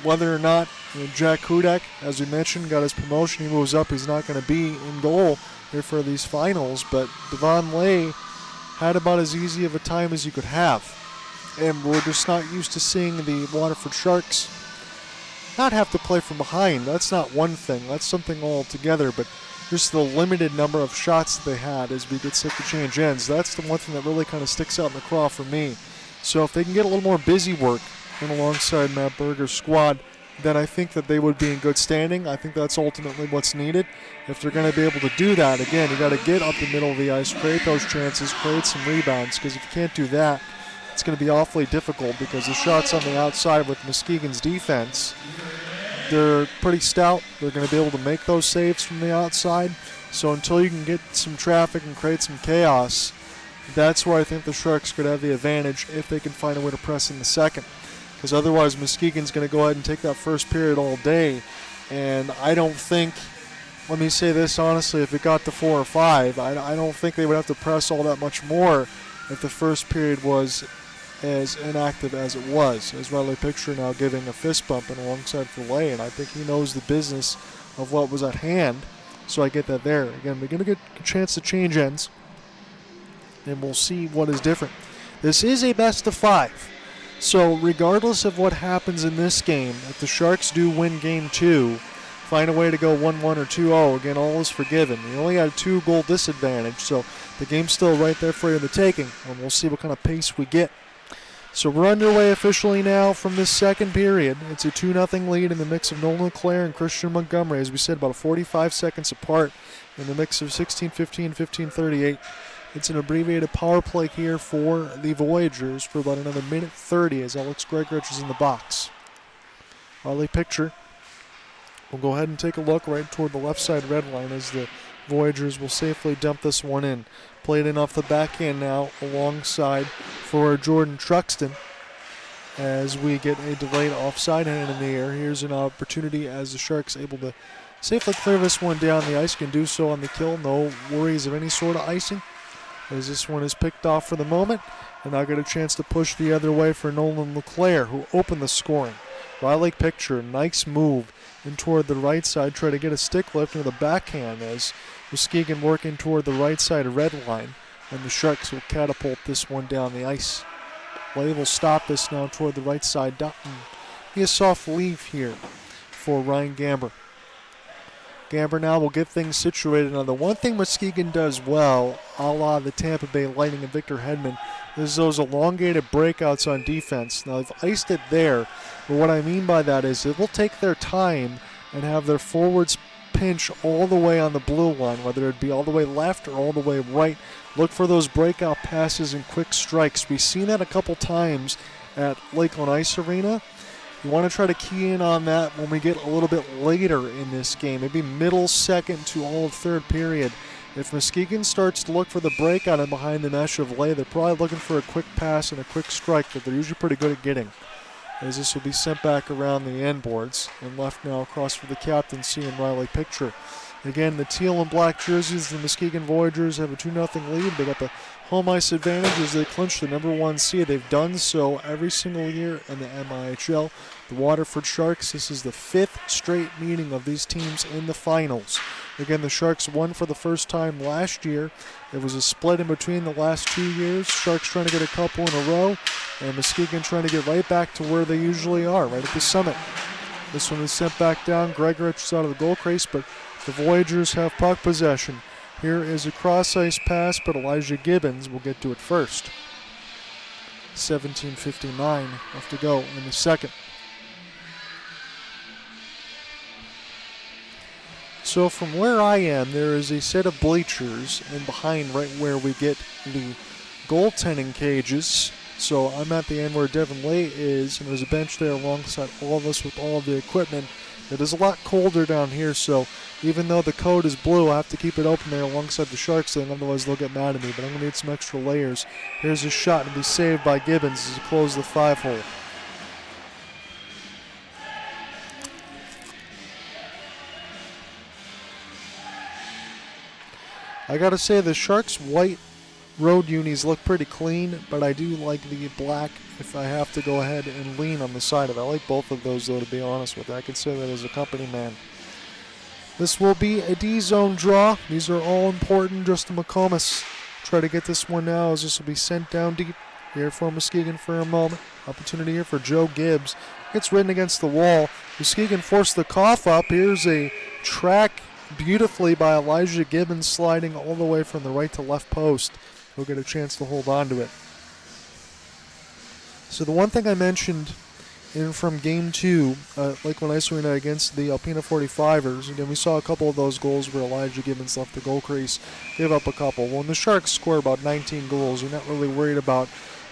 whether or not Jack Hudek, as we mentioned, got his promotion, he moves up, he's not going to be in goal here for these finals, but Devon Lay had about as easy of a time as you could have. And we're just not used to seeing the Waterford Sharks not have to play from behind. That's not one thing. That's something altogether. But just the limited number of shots that they had as we get set to change ends. That's the one thing that really kind of sticks out in the craw for me. So if they can get a little more busy work in alongside Matt Berger's squad, then I think that they would be in good standing. I think that's ultimately what's needed. If they're going to be able to do that, again, you got to get up the middle of the ice, create those chances, create some rebounds, because if you can't do that, it's going to be awfully difficult, because the shots on the outside with Muskegon's defense they're pretty stout. They're going to be able to make those saves from the outside. So until you can get some traffic and create some chaos, that's where I think the Sharks could have the advantage if they can find a way to press in the second. Because otherwise Muskegon's going to go ahead and take that first period all day. And I don't think, let me say this honestly, if it got to 4 or 5, I don't think they would have to press all that much more if the first period was as inactive as it was. As Riley Picture now giving a fist bump and alongside Filet, and I think he knows the business of what was at hand. So I get that there. Again, we're going to get a chance to change ends, and we'll see what is different. This is a best of 5. So regardless of what happens in this game, if the Sharks do win Game 2, find a way to go 1-1 or 2-0, again, all is forgiven. You only had a 2-goal disadvantage, so the game's still right there for you in the taking, and we'll see what kind of pace we get. So we're underway officially now from this second period. It's a 2-0 lead in the mix of Nolan LeClaire and Christian Montgomery, as we said, about 45 seconds apart in the mix of 16-15, 15-38. It's an abbreviated power play here for the Voyagers for about another minute 30 as Alex Gregorich is in the box. Riley Picture will go ahead and take a look right toward the left side red line as the Voyagers will safely dump this one in. Played in off the backhand now alongside for Jordan Truxton as we get a delayed offside hand in the air. Here's an opportunity as the Sharks able to safely clear this one down the ice. Can do so on the kill. No worries of any sort of icing as this one is picked off for the moment. And now get a chance to push the other way for Nolan LeClaire, who opened the scoring. Riley Picture, nice move in toward the right side. Try to get a stick lift into the backhand as Muskegon working toward the right side red line. And the Sharks will catapult this one down the ice. Lay will stop this now toward the right side. He a soft leave here for Ryan Gamber. Gamber now will get things situated. Now the one thing Muskegon does well, a la the Tampa Bay Lightning and Victor Hedman, is those elongated breakouts on defense. Now they've iced it there, but what I mean by that is it will take their time and have their forwards pinch all the way on the blue line, whether it be all the way left or all the way right. Look for those breakout passes and quick strikes. We've seen that a couple times at Lakeland Ice Arena. You want to try to key in on that when we get a little bit later in this game, maybe middle second to all of third period. If Muskegon starts to look for the breakout and behind the mesh of Lay, they're probably looking for a quick pass and a quick strike that they're usually pretty good at getting. As this will be sent back around the end boards and left now across for the captaincy and Riley Picture. Again, the teal and black jerseys, the Muskegon Voyagers have a 2-0 lead. They got the home ice advantage as they clinch the #1 seed. They've done so every single year in the MIHL. The Waterford Sharks, this is the 5th straight meeting of these teams in the finals. Again, the Sharks won for the first time last year. It was a split in between the last 2 years. Sharks trying to get a couple in a row, and Muskegon trying to get right back to where they usually are, right at the summit. This one is sent back down. Gregorich is out of the goal crease, but the Voyagers have puck possession. Here is a cross-ice pass, but Elijah Gibbons will get to it first. 17:59 left to go in the second. So from where I am, there is a set of bleachers, and behind right where we get the goaltending cages. So I'm at the end where Devin Lay is, and there's a bench there alongside all of us with all of the equipment. It is a lot colder down here, so even though the code is blue, I have to keep it open there alongside the Sharks, then otherwise they'll get mad at me. But I'm going to need some extra layers. Here's a shot to be saved by Gibbons as he closes the 5-hole. I got to say, the Sharks' white road unis look pretty clean, but I do like the black if I have to go ahead and lean on the side of it. I like both of those, though, to be honest with you. I can say that as a company man. This will be a D-zone draw. These are all important. Justin McComas try to get this one now as this will be sent down deep here for Muskegon for a moment. Opportunity here for Joe Gibbs. Gets ridden against the wall. Muskegon forced the cough up. Here's a track beautifully by Elijah Gibbons sliding all the way from the right to left post. He'll get a chance to hold on to it. So the one thing I mentioned from Game 2, Lakeland Ice Arena against the Alpena 45ers, again, we saw a couple of those goals where Elijah Gibbons left the goal crease, gave up a couple. Well, when the Sharks score about 19 goals, you're not really worried about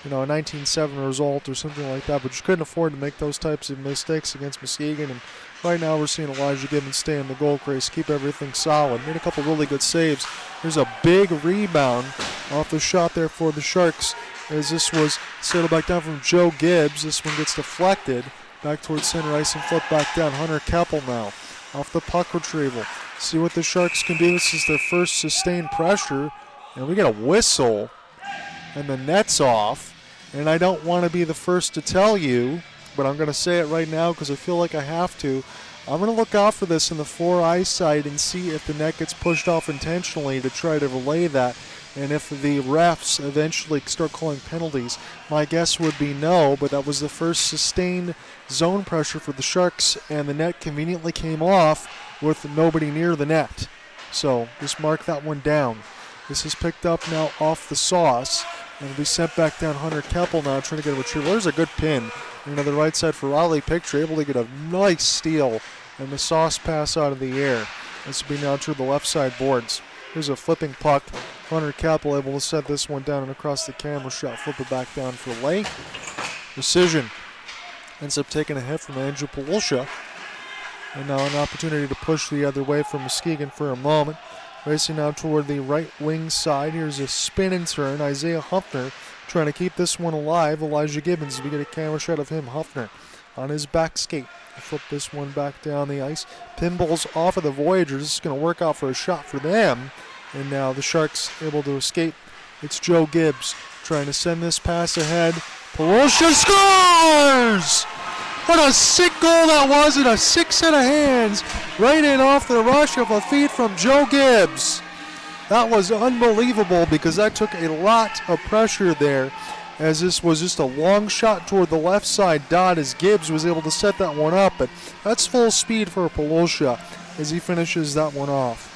a 19-7 result or something like that, but you couldn't afford to make those types of mistakes against Muskegon, and Right now we're seeing Elijah Gibbons stay in the goal crease, keep everything solid. Made a couple really good saves. There's a big rebound off the shot there for the Sharks, as this was settled back down from Joe Gibbs. This one gets deflected back towards center ice and flipped back down. Hunter Keppel now off the puck retrieval. See what the Sharks can do. This is their first sustained pressure, and we get a whistle, and the net's off. And I don't want to be the first to tell you, but I'm going to say it right now because I feel like I have to. I'm going to look out for this in the 4 eyesight and see if the net gets pushed off intentionally to try to relay that. And if the refs eventually start calling penalties, my guess would be no, but that was the first sustained zone pressure for the Sharks, and the net conveniently came off with nobody near the net. So just mark that one down. This is picked up now off the sauce, and will be sent back down. Hunter Keppel now trying to get a retrieval. There's a good pin. To the right side for Riley Picture, able to get a nice steal, and the sauce pass out of the air. This will be now to the left side boards. Here's a flipping puck. Hunter Keppel able to set this one down and across the camera shot, flip it back down for lay. Precision ends up taking a hit from Andrew Polosha. And now an opportunity to push the other way for Muskegon for a moment. Racing now toward the right wing side. Here's a spin and turn. Isaiah Huffner trying to keep this one alive. Elijah Gibbons, we get a camera shot of him. Huffner on his back skate. Flip this one back down the ice. Pinballs off of the Voyagers. This is going to work out for a shot for them. And now the Sharks able to escape. It's Joe Gibbs trying to send this pass ahead. Polosha scores! What a sick goal that was, and a sick set of hands right in off the rush of a feed from Joe Gibbs. That was unbelievable because that took a lot of pressure there, as this was just a long shot toward the left side dot as Gibbs was able to set that one up. But that's full speed for Polosha as he finishes that one off.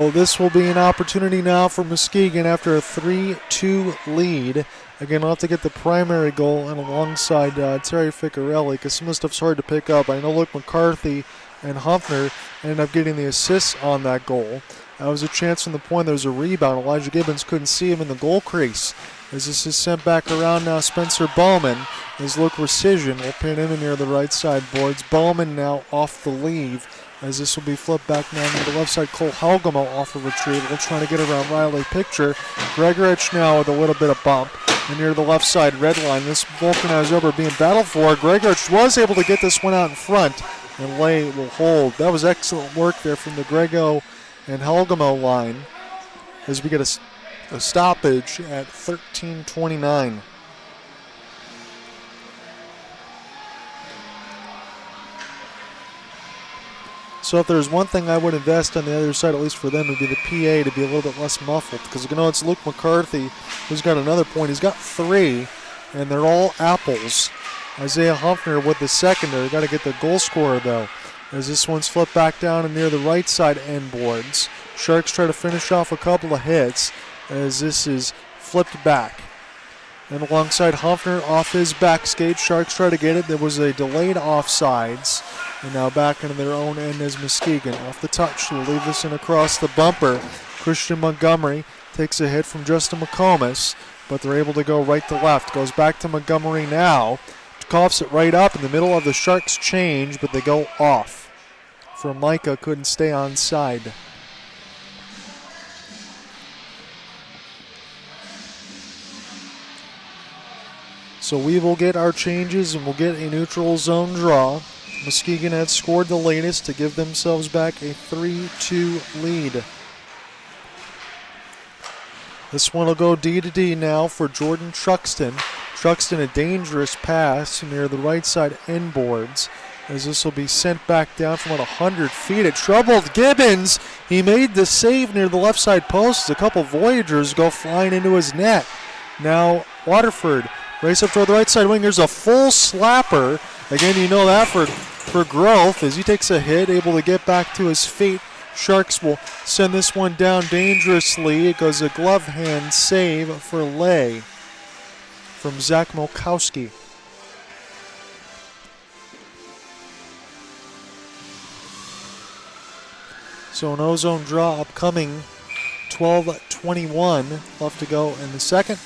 Well, this will be an opportunity now for Muskegon after a 3-2 lead Again, I'll have to get the primary goal and alongside Terry Ficcarelli because some of the stuff's hard to pick up. I know Luke McCarthy and Huffner ended up getting the assists on that goal. That was a chance from the point. There was a rebound. Elijah Gibbons couldn't see him in the goal crease. As this is sent back around now, Spencer Bowman as Luke Precision will pin him in near the right side boards. Bowman now off the leave as this will be flipped back now to the left side. Cole Helgamo off of retrieval, trying to get around Riley Picture. Gregorich now with a little bit of bump. And near the left side red line, this vulcanized rubber being battled for. Gregorich was able to get this one out in front, and Lay will hold. That was excellent work there from the Grego and Helgamo line as we get a stoppage at 13:29. So if there's one thing I would invest on the other side, at least for them, would be the PA to be a little bit less muffled. Because you know it's Luke McCarthy who's got another point. He's got 3, and they're all apples. Isaiah Huffner with the secondary. Got to get the goal scorer though. As this one's flipped back down and near the right side end boards. Sharks try to finish off a couple of hits as this is flipped back. And alongside Huffner off his back skate, Sharks try to get it. There was a delayed offsides. And now back into their own end as Muskegon. Off the touch, will leave this in across the bumper. Christian Montgomery takes a hit from Justin McComas, but they're able to go right to left. Goes back to Montgomery now. Coughs it right up in the middle of the Sharks change, but they go off. For Micah, couldn't stay on side. So we will get our changes and we'll get a neutral zone draw. Muskegon had scored the latest to give themselves back a 3-2 lead. This one will go D to D now for Jordan Truxton. Truxton, a dangerous pass near the right side end boards as this will be sent back down from about 100 feet. It troubled Gibbons. He made the save near the left side post as a couple Voyagers go flying into his net. Now Waterford race up toward the right side wing. There's a full slapper. Again, you know that for growth as he takes a hit, able to get back to his feet. Sharks will send this one down dangerously. It goes a glove hand save for Lay from Zach Molkowski. So an ozone draw upcoming. 12:21 left to go in the second.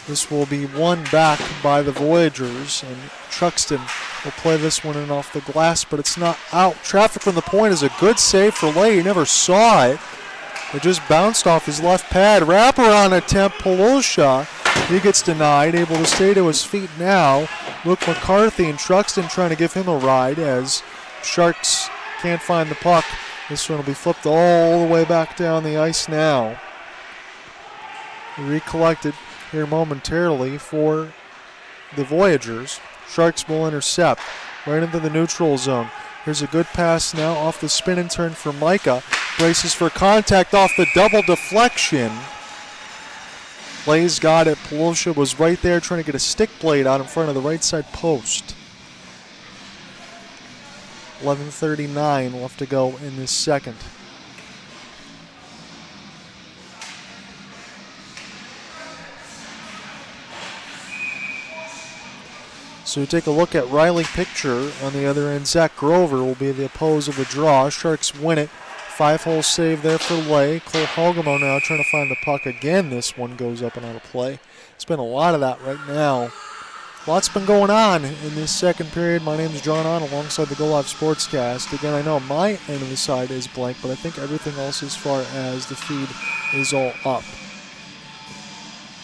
This will be won back by the Voyagers, and Truxton will play this one in off the glass, but it's not out. Traffic from the point is a good save for Lay. He never saw it. It just bounced off his left pad. Wraparound attempt, Polosha. He gets denied, able to stay to his feet now. Luke McCarthy and Truxton trying to give him a ride as Sharks can't find the puck. This one will be flipped all the way back down the ice now. Recollected here momentarily for the Voyagers. Sharks will intercept right into the neutral zone. Here's a good pass now off the spin and turn for Micah. Braces for contact off the double deflection. Lay's got it. Polosha was right there trying to get a stick blade out in front of the right side post. 11:39 left to go in this second. So we take a look at Riley Picture on the other end. Zach Grover will be the oppose of the draw. Sharks win it. 5-hole save there for Lay. Cole Helgamo now trying to find the puck again. This one goes up and out of play. It's been a lot of that right now. Lots been going on in this second period. My name is John On alongside the Go Live Sportscast. Again, I know my end of the side is blank, but I think everything else as far as the feed is all up.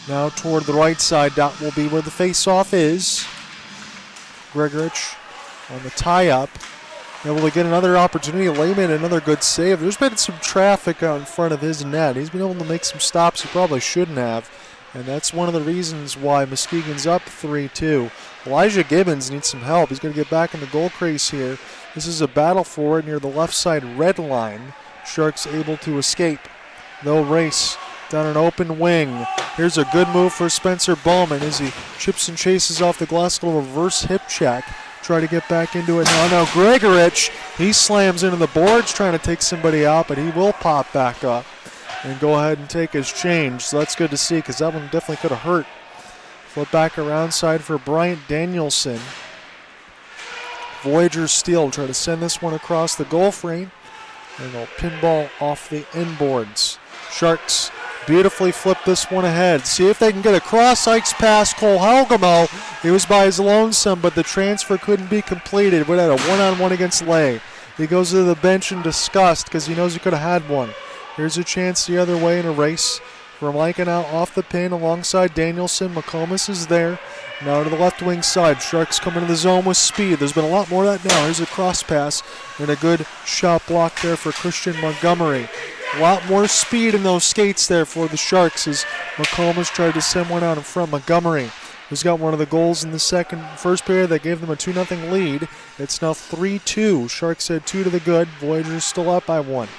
Now toward the right side, that will be where the face-off is. Gregorich on the tie-up. Able to get another opportunity. Layman, another good save. There's been some traffic out in front of his net. He's been able to make some stops he probably shouldn't have. And that's one of the reasons why Muskegon's up 3-2. Elijah Gibbons needs some help. He's going to get back in the goal crease here. This is a battle for it near the left side red line. Sharks able to escape. They'll race down an open wing. Here's a good move for Spencer Bowman as he chips and chases off the glass. Little reverse hip check. Try to get back into it now. Gregorich, he slams into the boards trying to take somebody out, but he will pop back up and go ahead and take his change. So that's good to see because that one definitely could have hurt Flip back around side for Bryant Danielson. Voyagers steal, try to send this one across the goal frame. And they'll pinball off the inboards. Sharks beautifully flip this one ahead. See if they can get a cross-ice pass. Cole Helgamo, he was by his lonesome, but the transfer couldn't be completed. We had a one-on-one against Lay. He goes to the bench in disgust because he knows he could have had one. Here's a chance the other way in a race. Vermeiken out off the pin alongside Danielson. McComas is there. Now to the left wing side. Sharks come into the zone with speed. There's been a lot more of that now. Here's a cross pass and a good shot block there for Christian Montgomery. A lot more speed in those skates there for the Sharks as McComas tried to send one out in front. Montgomery, who's got one of the goals in the first period that gave them a 2-0 lead. It's now 3-2. Sharks had 2 to the good. Voyagers still up by 1.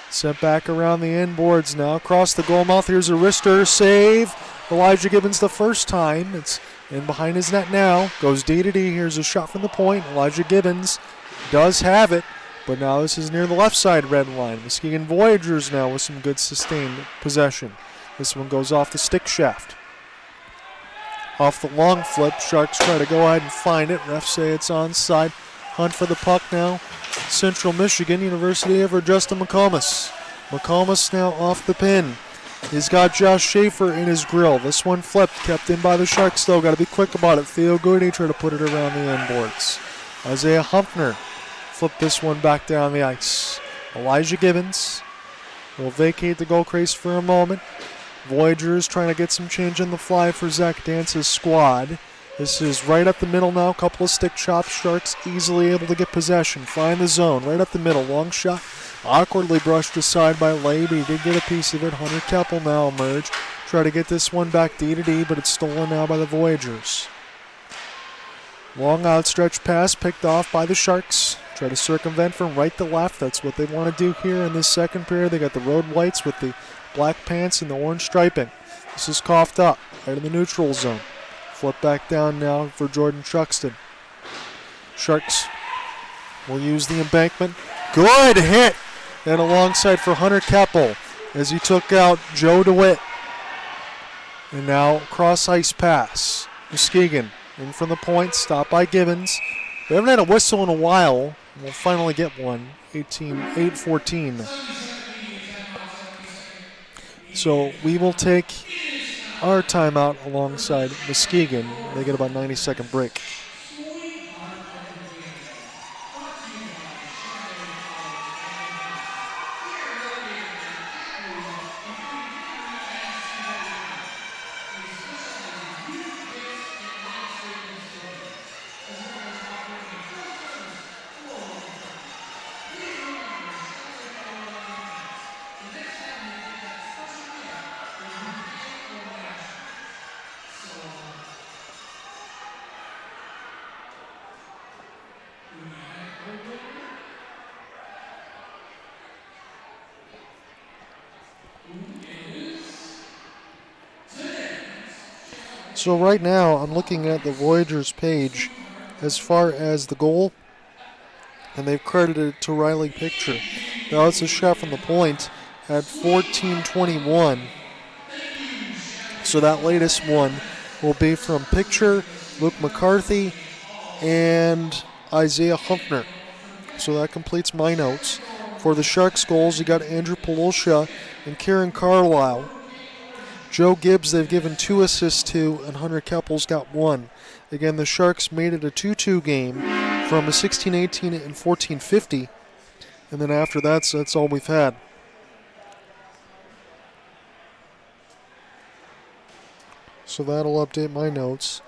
Sent back around the inboards now. Across the goal mouth. Here's a wrister save. Elijah Gibbons the first time. It's in behind his net now. Goes D to D. Here's a shot from the point. Elijah Gibbons does have it. But now this is near the left side red line. Muskegon Voyagers now with some good sustained possession. This one goes off the stick shaft. Off the long flip. Sharks try to go ahead and find it. Refs say it's onside. Hunt for the puck now. Central Michigan, University of Justin McComas. McComas now off the pin. He's got Josh Schaefer in his grill. This one flipped, kept in by the Sharks though. Got to be quick about it. Theo Goody tried to put it around the inboards. Isaiah Humpner flipped this one back down the ice. Elijah Gibbons will vacate the goal crease for a moment. Voyagers trying to get some change on the fly for Zach Dance's squad. This is right up the middle now. Couple of stick chops. Sharks easily able to get possession. Find the zone. Right up the middle. Long shot. Awkwardly brushed aside by Lay, but he did get a piece of it. Hunter Keppel now emerge. Try to get this one back D to D, but it's stolen now by the Voyagers. Long outstretched pass picked off by the Sharks. Try to circumvent from right to left. That's what they want to do here in this second period. They got the road whites with the black pants and the orange striping. This is coughed up right in the neutral zone. Flip back down now for Jordan Truxton. Sharks will use the embankment. Good hit! And alongside for Hunter Keppel as he took out Joe DeWitt. And now cross-ice pass. Muskegon in from the point, stopped by Gibbons. We haven't had a whistle in a while. We'll finally get one. 8-14. So we will take our timeout alongside Muskegon. They get about 90-second break. So right now, I'm looking at the Voyagers page as far as the goal, and they've credited it to Riley Picture. Now it's a shot from the point at 14:21. So that latest one will be from Picture, Luke McCarthy, and Isaiah Humpner. So that completes my notes. For the Sharks goals, you got Andrew Polosha and Kieran Carlisle. Joe Gibbs, they've given 2 assists to, and Hunter Keppel's got 1. Again, the Sharks made it a 2-2 game from a 16-18 and 14-50. And then after that, so that's all we've had. So that'll update my notes.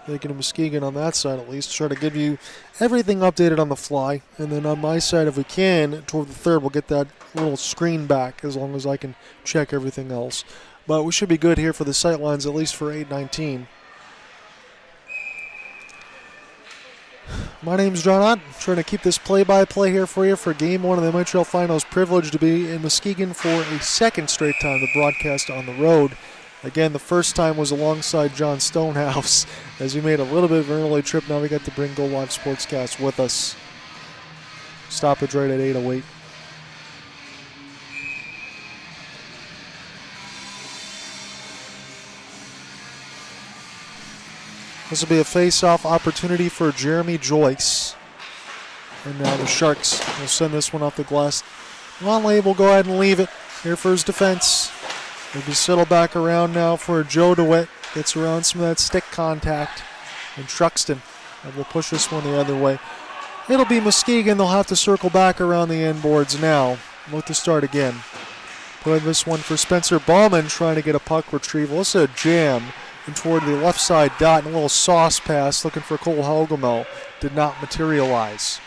Making a Muskegon on that side at least. Try to give you everything updated on the fly. And then on my side, if we can, toward the third, we'll get that little screen back as long as I can check everything else. But we should be good here for the sightlines, at least for 8:19. My name's John Ott. I'm trying to keep this play-by-play here for you for Game 1 of the MIHL Finals. Privileged to be in Muskegon for a second straight time to broadcast on the road. Again, the first time was alongside John Stonehouse as we made a little bit of an early trip. Now we got to bring Go Live Sportscast with us. Stoppage right at 8:08. This will be a face-off opportunity for Jeremy Joyce. And now the Sharks will send this one off the glass. Lonley will go ahead and leave it here for his defense. Maybe settle back around now for Joe DeWitt. Gets around some of that stick contact. And Truxton will push this one the other way. It'll be Muskegon. They'll have to circle back around the end boards now. Look to start again. Play this one for Spencer Bauman trying to get a puck retrieval. This is a jam and toward the left side dot and a little sauce pass looking for Cole Helgemel. Did not materialize.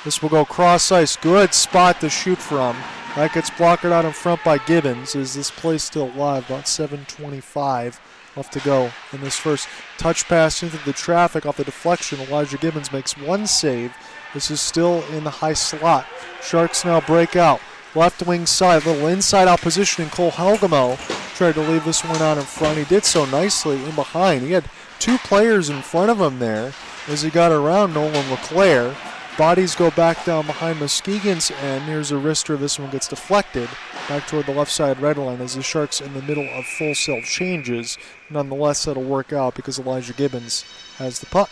This will go cross ice. Good spot to shoot from. That gets blocked out in front by Gibbons. Is this play still live? About 7:25 left to go in this first. Touch pass into the traffic off the deflection. Elijah Gibbons makes one save. This is still in the high slot. Sharks now break out. Left wing side, little inside out positioning. Cole Helgemel tried to leave this one out in front. He did so nicely in behind. He had two players in front of him there as he got around Nolan LeClaire. Bodies go back down behind Muskegon's end. Here's a wrister. This one gets deflected back toward the left side red line as the Sharks in the middle of full self changes. Nonetheless, that'll work out because Elijah Gibbons has the puck.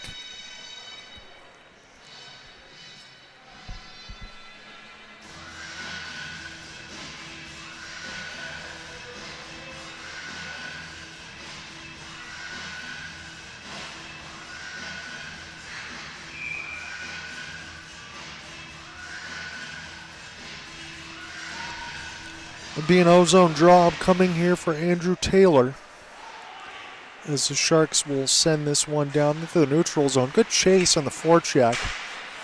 It'll be an ozone draw coming here for Andrew Taylor as the Sharks will send this one down into the neutral zone. Good chase on the forecheck.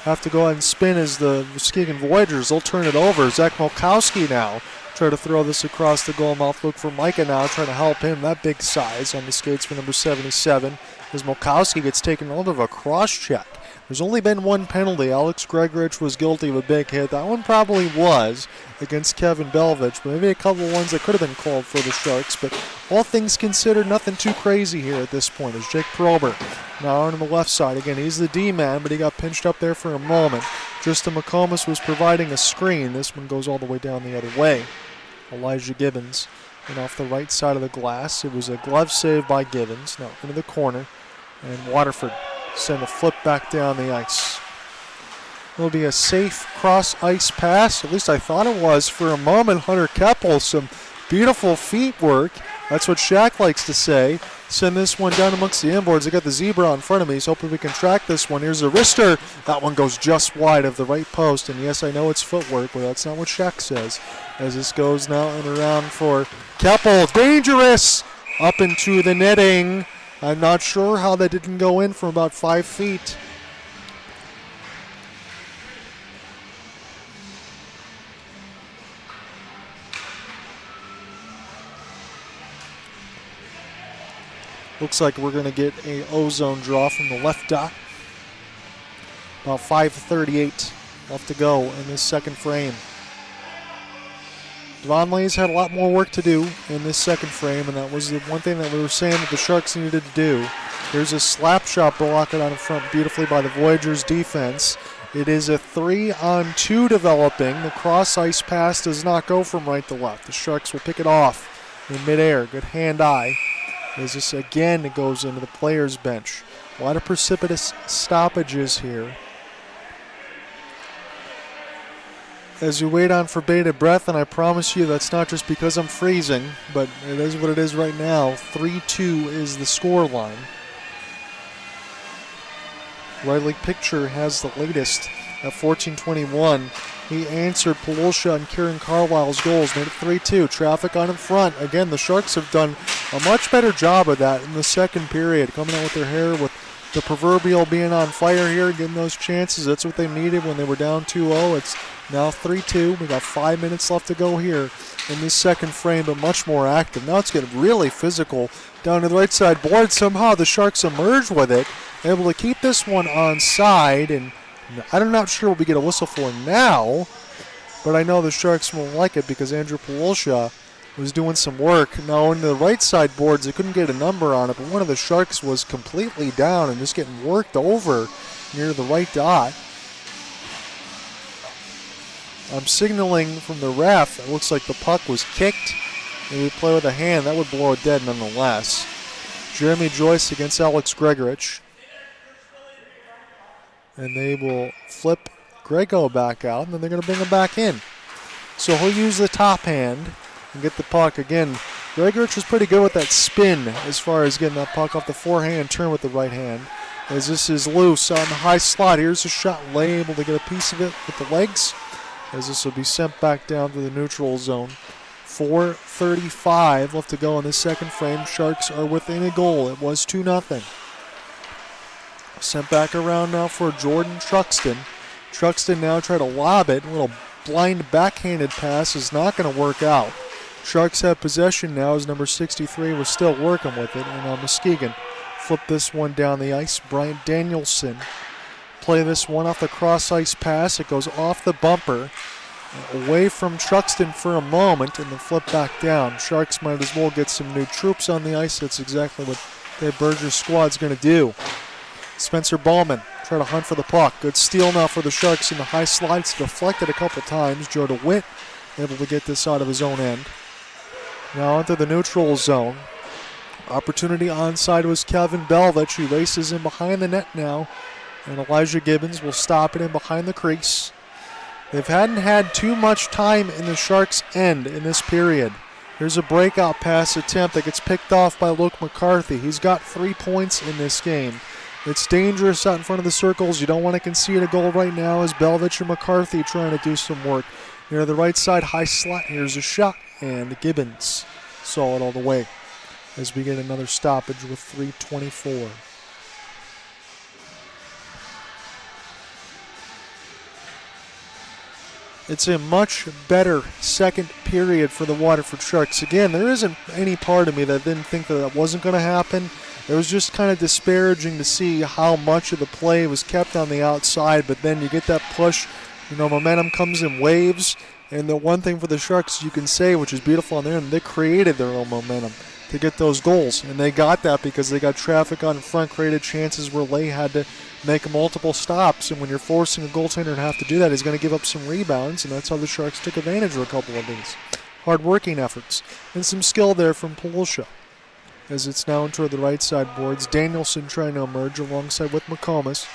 Have to go ahead and spin as the Muskegon Voyagers. They'll turn it over. Zach Molkowski now try to throw this across the goal mouth. Look for Micah now trying to help him. That big size on the skates for number 77 as Molkowski gets taken a little bit of a cross check. There's only been one penalty. Alex Gregorich was guilty of a big hit. That one probably was against Kevin Belvich, but maybe a couple of ones that could have been called for the Sharks. But all things considered, nothing too crazy here at this point. As Jake Prober now on the left side. Again, he's the D-man, but he got pinched up there for a moment. Tristan McComas was providing a screen. This one goes all the way down the other way. Elijah Gibbons and off the right side of the glass. It was a glove save by Gibbons. Now into the corner, and Waterford send a flip back down the ice. It'll be a safe cross-ice pass. At least I thought it was for a moment. Hunter Keppel, some beautiful feet work. That's what Shaq likes to say. Send this one down amongst the inboards. They got the zebra in front of me. He's hoping we can track this one. Here's a wrister. That one goes just wide of the right post. And yes, I know it's footwork, but that's not what Shaq says. As this goes now and around for Keppel. Dangerous! Up into the netting. I'm not sure how that didn't go in from about 5 feet. Looks like we're going to get a ozone draw from the left dot. About 5:38 left to go in this second frame. Devon Lee's had a lot more work to do in this second frame, and that was the one thing that we were saying that the Sharks needed to do. Here's a slap shot blocked out in front beautifully by the Voyagers defense. It is a 3-on-2 developing. The cross-ice pass does not go from right to left. The Sharks will pick it off in midair. Good hand-eye. As this again goes into the players' bench. A lot of precipitous stoppages here. As we wait on for bated breath, and I promise you that's not just because I'm freezing, but it is what it is right now. 3-2 is the score line. Riley Picture has the latest at 14:21. He answered Polosha and Kieran Carlisle's goals, made it 3-2. Traffic on in front. Again, the Sharks have done a much better job of that in the second period, coming out with their hair with the proverbial being on fire here, getting those chances. That's what they needed when they were down 2-0. It's now 3-2. We got 5 minutes left to go here in this second frame, but much more active. Now it's getting really physical down to the right side board. Somehow the Sharks emerge with it, able to keep this one on side, and I'm not sure what we get a whistle for now, but I know the Sharks won't like it because Andrew Polosha was doing some work. Now, in the right side boards, they couldn't get a number on it, but one of the Sharks was completely down and just getting worked over near the right dot. I'm signaling from the ref. It looks like the puck was kicked, and we play with a hand. That would blow it dead nonetheless. Jeremy Joyce against Alex Gregorich. And they will flip Grego back out, and then they're going to bring him back in. So he'll use the top hand and get the puck. Again, Gregorich was pretty good with that spin as far as getting that puck off the forehand and turn with the right hand. As this is loose on the high slot. Here's a shot. Lay able to get a piece of it with the legs. As this will be sent back down to the neutral zone. 4:35 left to go in the second frame. Sharks are within a goal. It was 2-0. Sent back around now for Jordan Truxton. Truxton now try to lob it. A little blind backhanded pass is not going to work out. Sharks have possession now as number 63 was still working with it. And Muskegon flip this one down the ice. Bryant Danielson play this one off the cross ice pass. It goes off the bumper. Away from Truxton for a moment and then flip back down. Sharks might as well get some new troops on the ice. That's exactly what the Burgess squad's going to do. Spencer Ballman try to hunt for the puck. Good steal now for the Sharks in the high slide. It's deflected a couple times. Joe DeWitt able to get this out of his own end. Now into the neutral zone. Opportunity onside was Kevin Belvich. He races in behind the net now. And Elijah Gibbons will stop it in behind the crease. They hadn't had too much time in the Sharks' end in this period. Here's a breakout pass attempt that gets picked off by Luke McCarthy. He's got 3 points in this game. It's dangerous out in front of the circles. You don't want to concede a goal right now as Belvich and McCarthy trying to do some work. Near the right side, high slot. Here's a shot, and Gibbons saw it all the way as we get another stoppage with 3:24. It's a much better second period for the Waterford Sharks. Again, there isn't any part of me that didn't think that wasn't going to happen. It was just kind of disparaging to see how much of the play was kept on the outside, but then you get that push. Momentum comes in waves, and the one thing for the Sharks you can say, which is beautiful on there, and they created their own momentum to get those goals, and they got that because they got traffic on in front, created chances where they had to make multiple stops, and when you're forcing a goaltender to have to do that, he's going to give up some rebounds, and that's how the Sharks took advantage of a couple of these. Hard-working efforts, and some skill there from Polusha. As it's now toward the right side boards, Danielson trying to emerge alongside with McComas.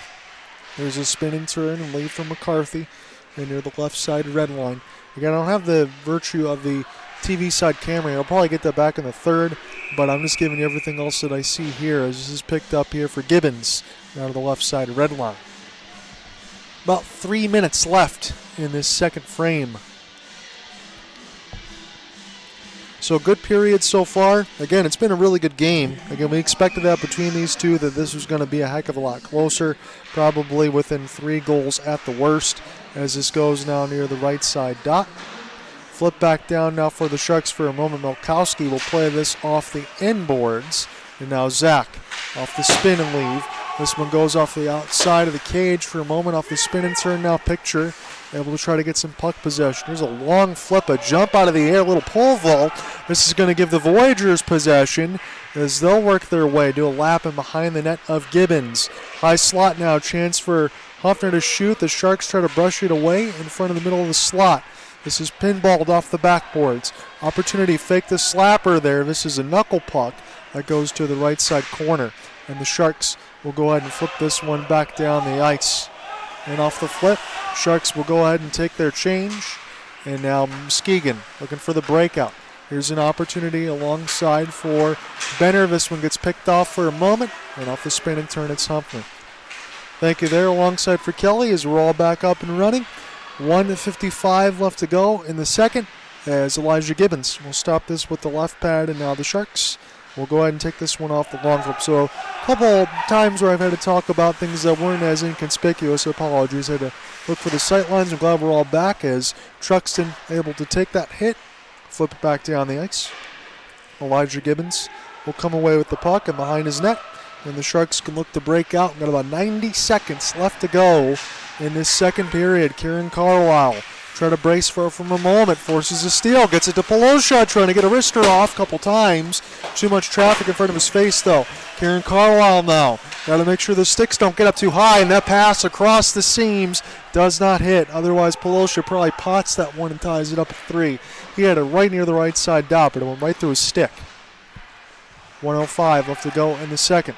There's a spinning turn and lead from McCarthy, and near the left side red line. Again, I don't have the virtue of the TV side camera. I'll probably get that back in the third, but I'm just giving you everything else that I see here as this is picked up here for Gibbons out of the left side red line. About 3 minutes left in this second frame. So good period so far. Again, it's been a really good game. Again, we expected that between these two that this was going to be a heck of a lot closer, probably within 3 goals at the worst as this goes now near the right side dot. Flip back down now for the Sharks for a moment. Milkowski will play this off the end boards. And now Zach off the spin and leave. This one goes off the outside of the cage for a moment off the spin and turn now picture. Able to try to get some puck possession. Here's a long flip, a jump out of the air, a little pole vault. This is going to give the Voyagers possession as they'll work their way, do a lap in behind the net of Gibbons. High slot now, chance for Huffner to shoot. The Sharks try to brush it away in front of the middle of the slot. This is pinballed off the backboards. Opportunity, fake the slapper there. This is a knuckle puck that goes to the right side corner. And the Sharks will go ahead and flip this one back down the ice. And off the flip, Sharks will go ahead and take their change. And now Muskegon looking for the breakout. Here's an opportunity alongside for Benner. This one gets picked off for a moment. And off the spin and turn, it's Humphrey. Thank you there alongside for Kelly as we're all back up and running. 1:55 left to go in the second as Elijah Gibbons will stop this with the left pad, and now the Sharks will go ahead and take this one off the long flip. So a couple times where I've had to talk about things that weren't as inconspicuous. Apologies. I had to look for the sight lines. I'm glad we're all back as Truxton able to take that hit, flip it back down the ice. Elijah Gibbons will come away with the puck and behind his net, and the Sharks can look to break out. We've got about 90 seconds left to go in this second period. Kieran Carlisle try to brace for from a moment, forces a steal, gets it to Polosha, trying to get a wrister off a couple times. Too much traffic in front of his face though. Kieran Carlisle now, got to make sure the sticks don't get up too high, and that pass across the seams does not hit. Otherwise Polosha probably pots that one and ties it up at 3. He had it right near the right side dot, but it went right through his stick. 1:05 left to go in the second.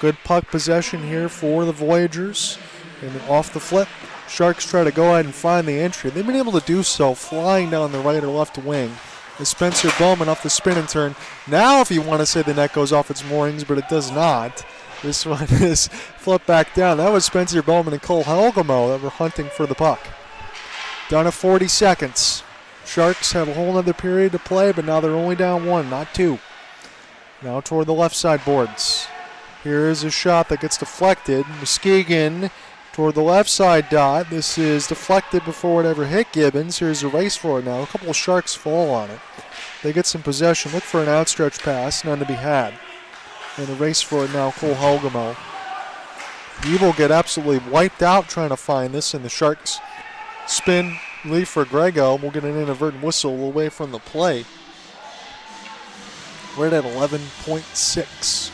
Good puck possession here for the Voyagers. And off the flip, Sharks try to go ahead and find the entry. They've been able to do so flying down the right or left wing. As Spencer Bowman off the spin and turn. Now if you want to say the net goes off its moorings, but it does not. This one is flipped back down. That was Spencer Bowman and Cole Helgamo that were hunting for the puck. Down to 40 seconds. Sharks have a whole other period to play, but now they're only down 1, not 2. Now toward the left side boards. Here is a shot that gets deflected. Muskegon toward the left side dot. This is deflected before it ever hit Gibbons. Here's a race for it now. A couple of Sharks fall on it. They get some possession. Look for an outstretched pass. None to be had. And a race for it now, Cole Helgamo. He will get absolutely wiped out trying to find this, and the Sharks spin, leave for Grego. We'll get an inadvertent whistle away from the play. Right at 11.6.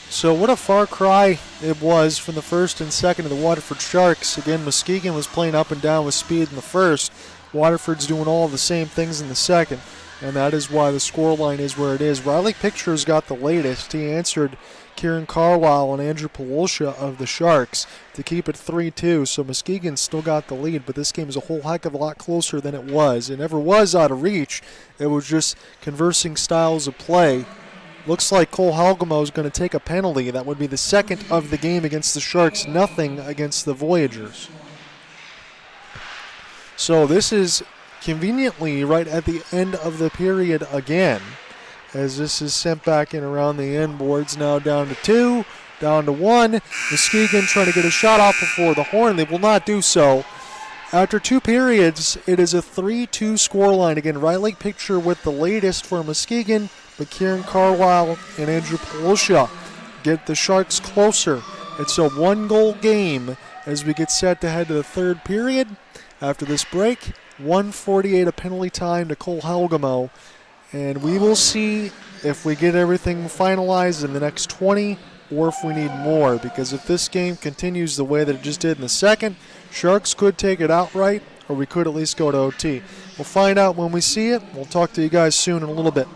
So what a far cry it was from the first and second of the Waterford Sharks. Again, Muskegon was playing up and down with speed in the first. Waterford's doing all the same things in the second, and that is why the scoreline is where it is. Riley Pictures got the latest. He answered Kieran Carlisle and Andrew Polosha of the Sharks to keep it 3-2. So Muskegon still got the lead, but this game is a whole heck of a lot closer than it was. It never was out of reach. It was just conversing styles of play. Looks like Cole Helgamo is going to take a penalty. That would be the second of the game against the Sharks, nothing against the Voyagers. So this is conveniently right at the end of the period again, as this is sent back in around the end boards. Now down to 2, down to 1. Muskegon trying to get a shot off before the horn. They will not do so. After 2 periods, it is a 3-2 scoreline. Again, Riley Picture with the latest for Muskegon, but Kieran Carlisle and Andrew Polosha get the Sharks closer. It's a 1-goal game as we get set to head to the third period. After this break, 1:48 of penalty time to Cole Helgamo. And we will see if we get everything finalized in the next 20 or if we need more. Because if this game continues the way that it just did in the second, Sharks could take it outright, or we could at least go to OT. We'll find out when we see it. We'll talk to you guys soon in a little bit.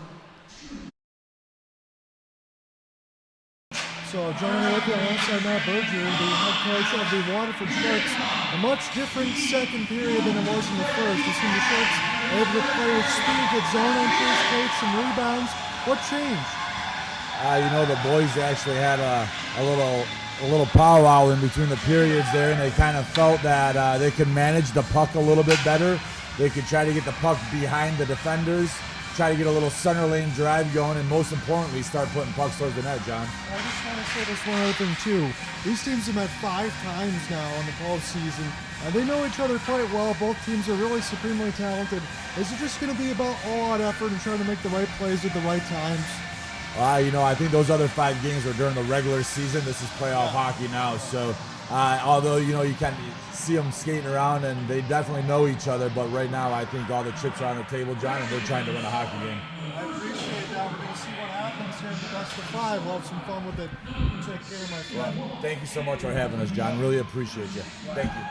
So joining with you alongside Matt Berger, the head coach of the Waterford Sharks. A much different second period than it was in the first. You see the Sharks able to play with speed, get zone entries, create some rebounds. What changed? The boys actually had a little powwow in between the periods there, and they kind of felt that they could manage the puck a little bit better. They could try to get the puck behind the defenders, try to get a little center lane drive going, and most importantly, start putting pucks towards the net, John. I just want to say this one other thing, too. These teams have met 5 times now in the postseason. They know each other quite well. Both teams are really supremely talented. Is it just going to be about all-out effort and trying to make the right plays at the right times? I think those other 5 games were during the regular season. This is playoff hockey now. So, although, you can see them skating around and they definitely know each other, but right now I think all the chips are on the table, John, and they're trying to win a hockey game. I appreciate that. We're going to see what happens here in the best of 5. We'll have some fun with it. Take care, my friend. Well, thank you so much for having us, John. Really appreciate you. Thank you.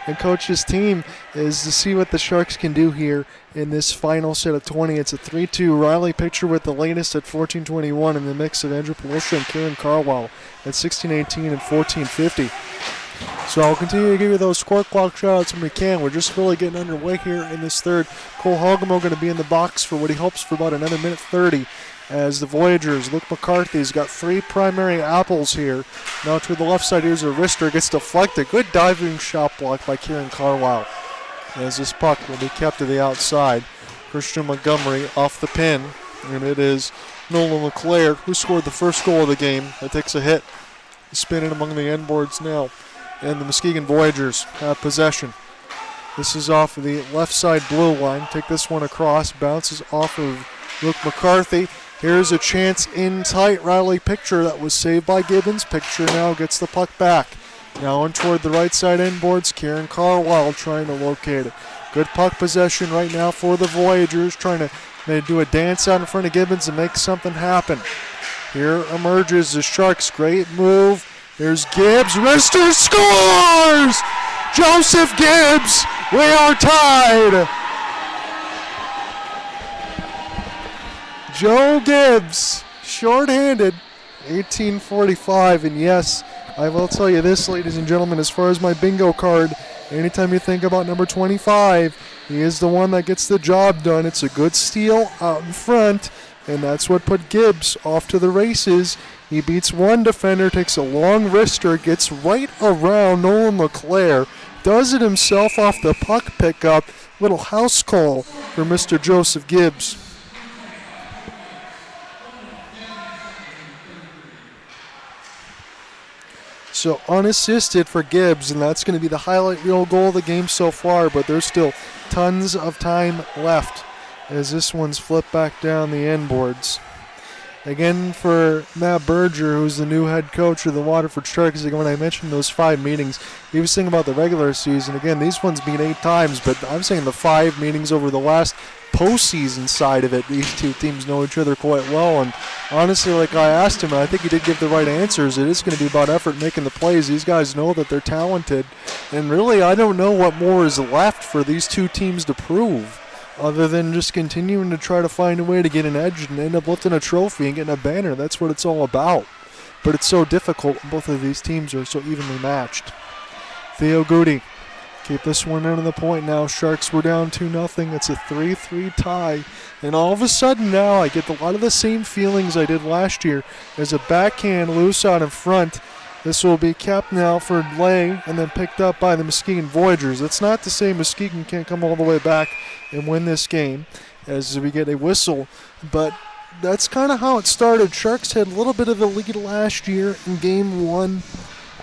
And Coach's team is to see what the Sharks can do here in this final set of 20. It's a 3-2 Riley Picture with the latest at 14:21 in the mix of Andrew Polosha and Kieran Carlisle at 16:18 and 14:50. So I'll continue to give you those score clock shout-outs when we can. We're just really getting underway here in this third. Cole Helgamo going to be in the box for what he hopes for about another minute 30. As the Voyagers, Luke McCarthy's got 3 primary apples here. Now to the left side, here's a wrister, gets deflected. Good diving shot block by Kieran Carlisle. As this puck will be kept to the outside. Christian Montgomery off the pin, and it is Nolan LeClaire, who scored the first goal of the game. That takes a hit. Spinning among the end boards now. And the Muskegon Voyagers have possession. This is off of the left side blue line. Take this one across. Bounces off of Luke McCarthy. Here's a chance in tight. Riley Picture that was saved by Gibbons. Picture now gets the puck back. Now on toward the right side end boards. Kieran Carlisle trying to locate it. Good puck possession right now for the Voyagers. Trying to do a dance out in front of Gibbons and make something happen. Here emerges the Sharks. Great move. Here's Gibbs. Wrister scores! Joseph Gibbs. We are tied. Joe Gibbs, shorthanded, 18:45. And yes, I will tell you this, ladies and gentlemen, as far as my bingo card, anytime you think about number 25, he is the one that gets the job done. It's a good steal out in front, and that's what put Gibbs off to the races. He beats one defender, takes a long wrister, gets right around Nolan LeClaire, does it himself off the puck pickup. Little house call for Mr. Joseph Gibbs. So unassisted for Gibbs, and that's going to be the highlight reel goal of the game so far, but there's still tons of time left as this one's flipped back down the end boards. Again, for Matt Berger, who's the new head coach of the Waterford Sharks, again, when I mentioned those 5 meetings, he was saying about the regular season. Again, these ones being 8 times, but I'm saying the 5 meetings over the last postseason side of it. These two teams know each other quite well, and honestly, like I asked him, and I think he did give the right answers, it is going to be about effort making the plays. These guys know that they're talented, and really, I don't know what more is left for these two teams to prove, other than just continuing to try to find a way to get an edge and end up lifting a trophy and getting a banner. That's what it's all about. But it's so difficult. Both of these teams are so evenly matched. Theo Goody, keep this one into the point now. Sharks were down 2-0. It's a 3-3 tie. And all of a sudden now I get a lot of the same feelings I did last year. There's a backhand loose out in front. This will be kept now for Lay and then picked up by the Muskegon Voyagers. It's not to say Muskegon can't come all the way back and win this game as we get a whistle, but that's kind of how it started. Sharks had a little bit of a lead last year in Game 1.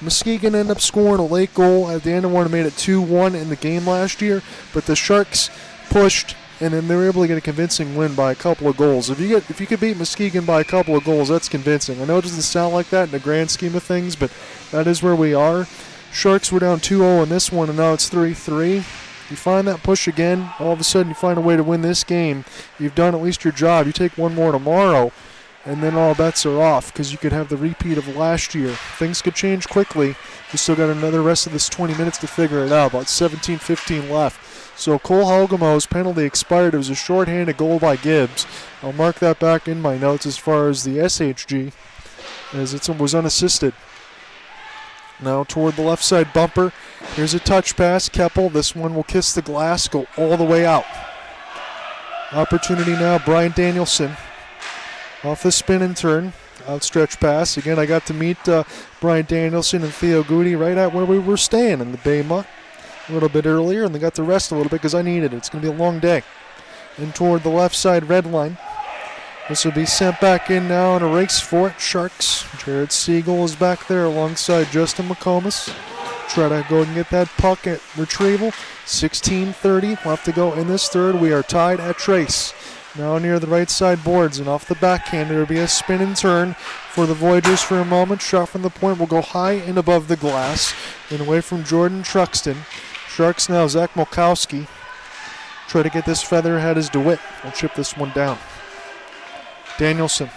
Muskegon ended up scoring a late goal at the end of one and made it 2-1 in the game last year, but the Sharks pushed and then they were able to get a convincing win by a couple of goals. If you could beat Muskegon by a couple of goals, that's convincing. I know it doesn't sound like that in the grand scheme of things, but that is where we are. Sharks were down 2-0 in this one, and now it's 3-3. You find that push again, all of a sudden you find a way to win this game. You've done at least your job. You take one more tomorrow, and then all bets are off because you could have the repeat of last year. Things could change quickly. You still got another rest of this 20 minutes to figure it out, about 17-15 left. So Cole Halgamo's penalty expired. It was a shorthanded goal by Gibbs. I'll mark that back in my notes as far as the SHG, as it was unassisted. Now toward the left side bumper. Here's a touch pass. Keppel. This one will kiss the glass, go all the way out. Opportunity now. Brian Danielson. Off the spin and turn. Outstretched pass. Again, I got to meet Brian Danielson and Theo Goody right at where we were staying in the Bay Muck a little bit earlier, and they got to rest a little bit because I needed it. It's going to be a long day. And toward the left side red line. This will be sent back in now in a race for it. Sharks. Jared Siegel is back there alongside Justin McComas. Try to go and get that puck at retrieval. 16:30 left to go in this third. We are tied at trace. Now near the right side boards, and off the backhand there will be a spin and turn for the Voyagers for a moment. Shot from the point will go high and above the glass and away from Jordan Truxton. Sharks now, Zach Molkowski. Try to get this feather ahead as DeWitt. We'll chip this one down. Danielson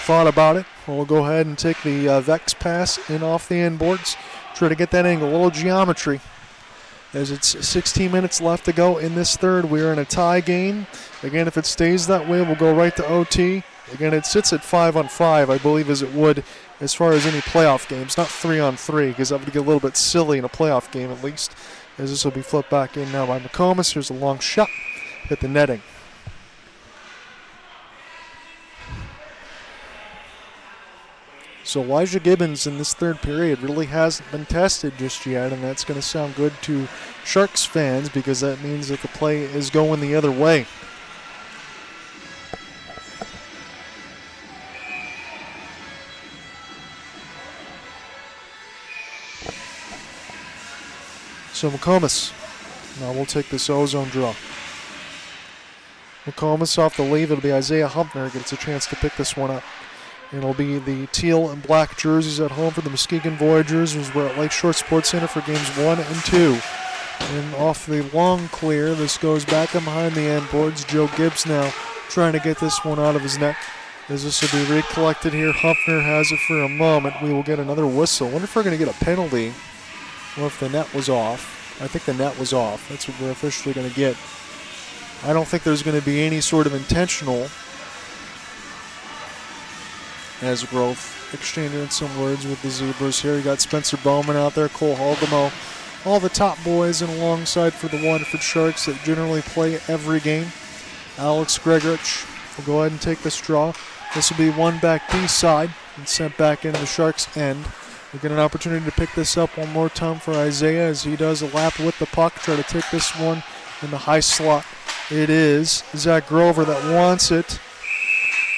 thought about it. We'll go ahead and take the Vex pass in off the end boards. Try to get that angle, a little geometry. As it's 16 minutes left to go in this third, we're in a tie game. Again, if it stays that way, we'll go right to OT. Again, it sits at 5-on-5, I believe, as it would as far as any playoff games. Not 3-on-3, because that would get a little bit silly in a playoff game at least. As this will be flipped back in now by McComas. Here's a long shot. Hit the netting. So Elijah Gibbons in this third period really hasn't been tested just yet, and that's going to sound good to Sharks fans because that means that the play is going the other way. So McComas now we'll take this ozone draw. McComas off the leave. It'll be Isaiah Humpner gets a chance to pick this one up. And it'll be the teal and black jerseys at home for the Muskegon Voyagers, as we're at Lakeshore Sports Center for games 1 and 2. And off the long clear, this goes back and behind the end boards. Joe Gibbs now trying to get this one out of his net. As this will be recollected here, Humpner has it for a moment. We will get another whistle. I wonder if we're going to get a penalty or if the net was off. I think the net was off. That's what we're officially going to get. I don't think there's going to be any sort of intentional. As Grove exchanging some words with the Zebras here. You got Spencer Bowman out there, Cole Haldemo, all the top boys, and alongside for the Waterford Sharks that generally play every game. Alex Gregorich will go ahead and take this draw. This will be one back B side and sent back into the Sharks' end. We get an opportunity to pick this up one more time for Isaiah as he does a lap with the puck, try to take this one in the high slot. It is Zach Grover that wants it.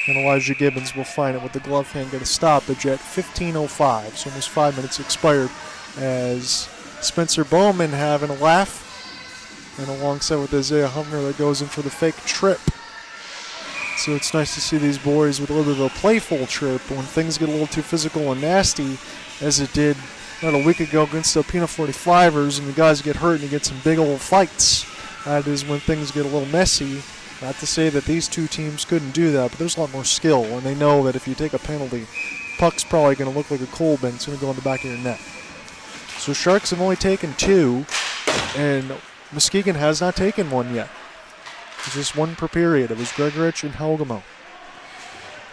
And Elijah Gibbons will find it with the glove hand, get a stoppage at 15:05. So almost 5 minutes expired as Spencer Bowman having a laugh. And alongside with Isaiah Humpner that goes in for the fake trip. So it's nice to see these boys with a little bit of a playful trip when things get a little too physical and nasty, as it did about a week ago against the Alpena 45ers, and the guys get hurt and you get some big old fights. That is when things get a little messy. Not to say that these two teams couldn't do that, but there's a lot more skill, and they know that if you take a penalty, puck's probably going to look like a cold bin. It's going to go in the back of your net. So Sharks have only taken 2, and Muskegon has not taken one yet. It's just one per period. It was Gregorich and Helgamo.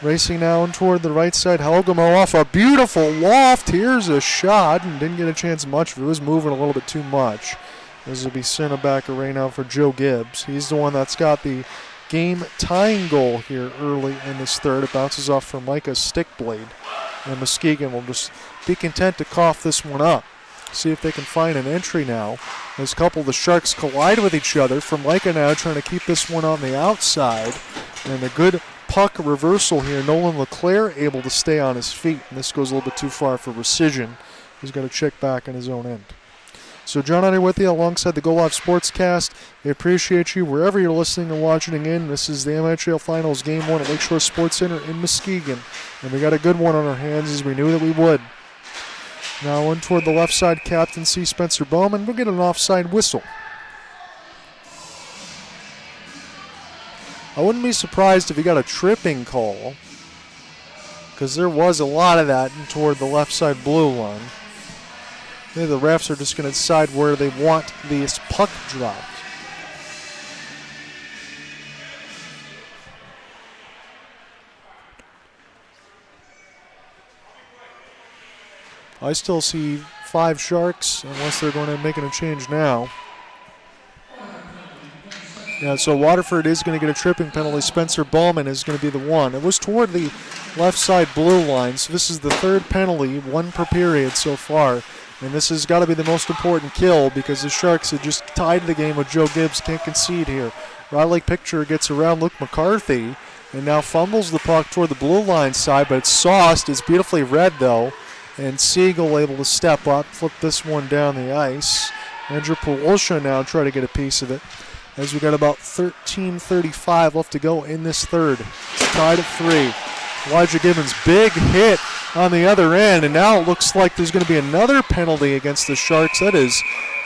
Racing now toward the right side. Helgamo off a beautiful loft. Here's a shot, and didn't get a chance much. It was moving a little bit too much. This will be sent back right now for Joe Gibbs. He's the one that's got the game-tying goal here early in this third. It bounces off for Micah's stick blade. And Muskegon will just be content to cough this one up. See if they can find an entry now. As a couple of the Sharks collide with each other. For Micah now trying to keep this one on the outside. And a good puck reversal here. Nolan LeClaire able to stay on his feet. And this goes a little bit too far for Rescission. He's got to check back on his own end. So John Hunter with you alongside the Go Live Sportscast. We appreciate you wherever you're listening and watching in. This is the MIHL Finals Game 1 at Lakeshore Sports Center in Muskegon. And we got a good one on our hands as we knew that we would. Now in toward the left side, Captain C. Spencer Bowman. We'll get an offside whistle. I wouldn't be surprised if he got a tripping call, because there was a lot of that toward the left side blue line. Maybe the refs are just going to decide where they want this puck dropped. I still see 5 Sharks, unless they're going to make a change now. Yeah, so Waterford is going to get a tripping penalty. Spencer Bowman is going to be the one. It was toward the left side blue line, so this is the third penalty, 1 per period so far. And this has got to be the most important kill because the Sharks had just tied the game with Joe Gibbs. Can't concede here. Riley Picture gets around Luke McCarthy and now fumbles the puck toward the blue line side, but it's sauced. It's beautifully read, though. And Siegel able to step up, flip this one down the ice. Andrew Polosha now try to get a piece of it as we got about 13:35 left to go in this third. It's tied at 3. Elijah Gibbons, big hit on the other end, and now it looks like there's going to be another penalty against the Sharks. That is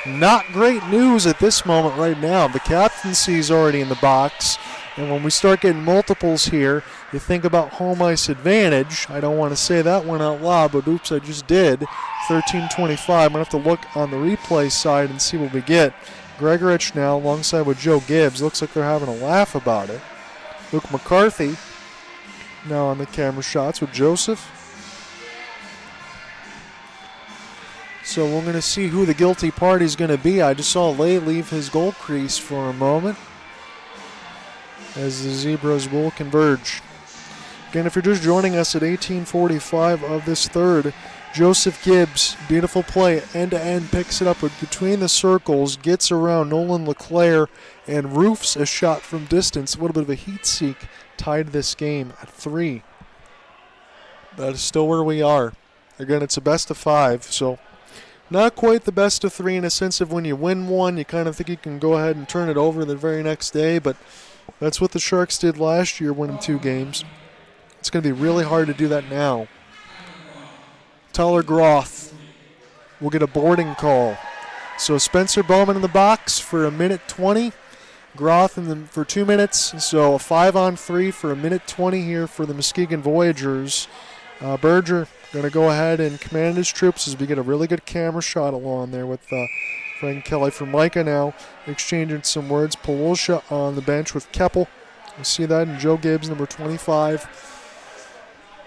not great news at this moment right now. The captaincy is already in the box, and when we start getting multiples here, you think about home ice advantage. I don't want to say that one out loud, but oops, I just did. 13:25. I'm going to have to look on the replay side and see what we get. Gregorich now alongside with Joe Gibbs. Looks like they're having a laugh about it. Luke McCarthy now on the camera shots with Joseph. So we're going to see who the guilty party is going to be. I just saw Lay leave his goal crease for a moment as the Zebras will converge. Again, if you're just joining us at 18:45 of this third, Joseph Gibbs, beautiful play, end-to-end, picks it up between the circles, gets around Nolan LeClaire, and roofs a shot from distance. A little bit of a heat seek tied this game at 3. That is still where we are. Again, it's a best of 5, so Not quite the best of three in a sense of when you win one, you kind of think you can go ahead and turn it over the very next day, but that's what the Sharks did last year, winning 2 games. It's going to be really hard to do that now. Tyler Groth will get a boarding call. So Spencer Bowman in the box for 1:20. Groth for 2 minutes. So a 5-on-3 for 1:20 here for the Muskegon Voyagers. Berger going to go ahead and command his troops as we get a really good camera shot along there with Frank Kelly for Micah now. Exchanging some words. Polosha on the bench with Keppel. You see that in Joe Gibbs, number 25.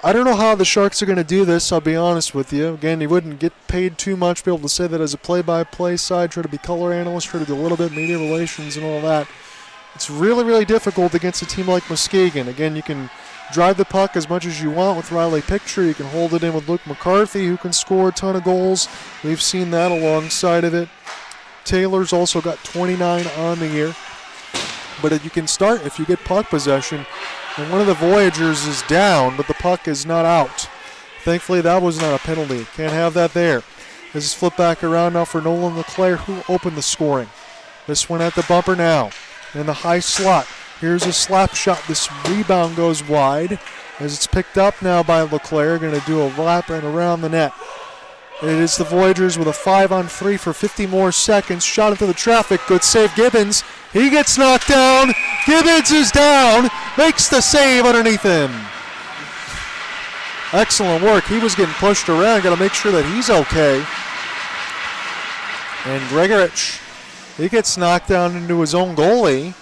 I don't know how the Sharks are going to do this, I'll be honest with you. Again, you wouldn't get paid too much to be able to say that as a play-by-play side, try to be color analyst, try to do a little bit media relations and all that. It's really, really difficult against a team like Muskegon. Again, you can drive the puck as much as you want with Riley Picture. You can hold it in with Luke McCarthy, who can score a ton of goals. We've seen that alongside of it. Taylor's also got 29 on the year. But you can start if you get puck possession. And one of the Voyagers is down, but the puck is not out. Thankfully, that was not a penalty. Can't have that there. This is flipped back around now for Nolan LeClaire, who opened the scoring. This one at the bumper now. In the high slot. Here's a slap shot. This rebound goes wide as it's picked up now by LeClaire. Going to do a lap and around the net. It is the Voyagers with a 5-on-3 for 50 more seconds. Shot into the traffic. Good save, Gibbons. He gets knocked down. Gibbons is down. Makes the save underneath him. Excellent work. He was getting pushed around. Got to make sure that he's okay. And Gregorich, he gets knocked down into his own goalie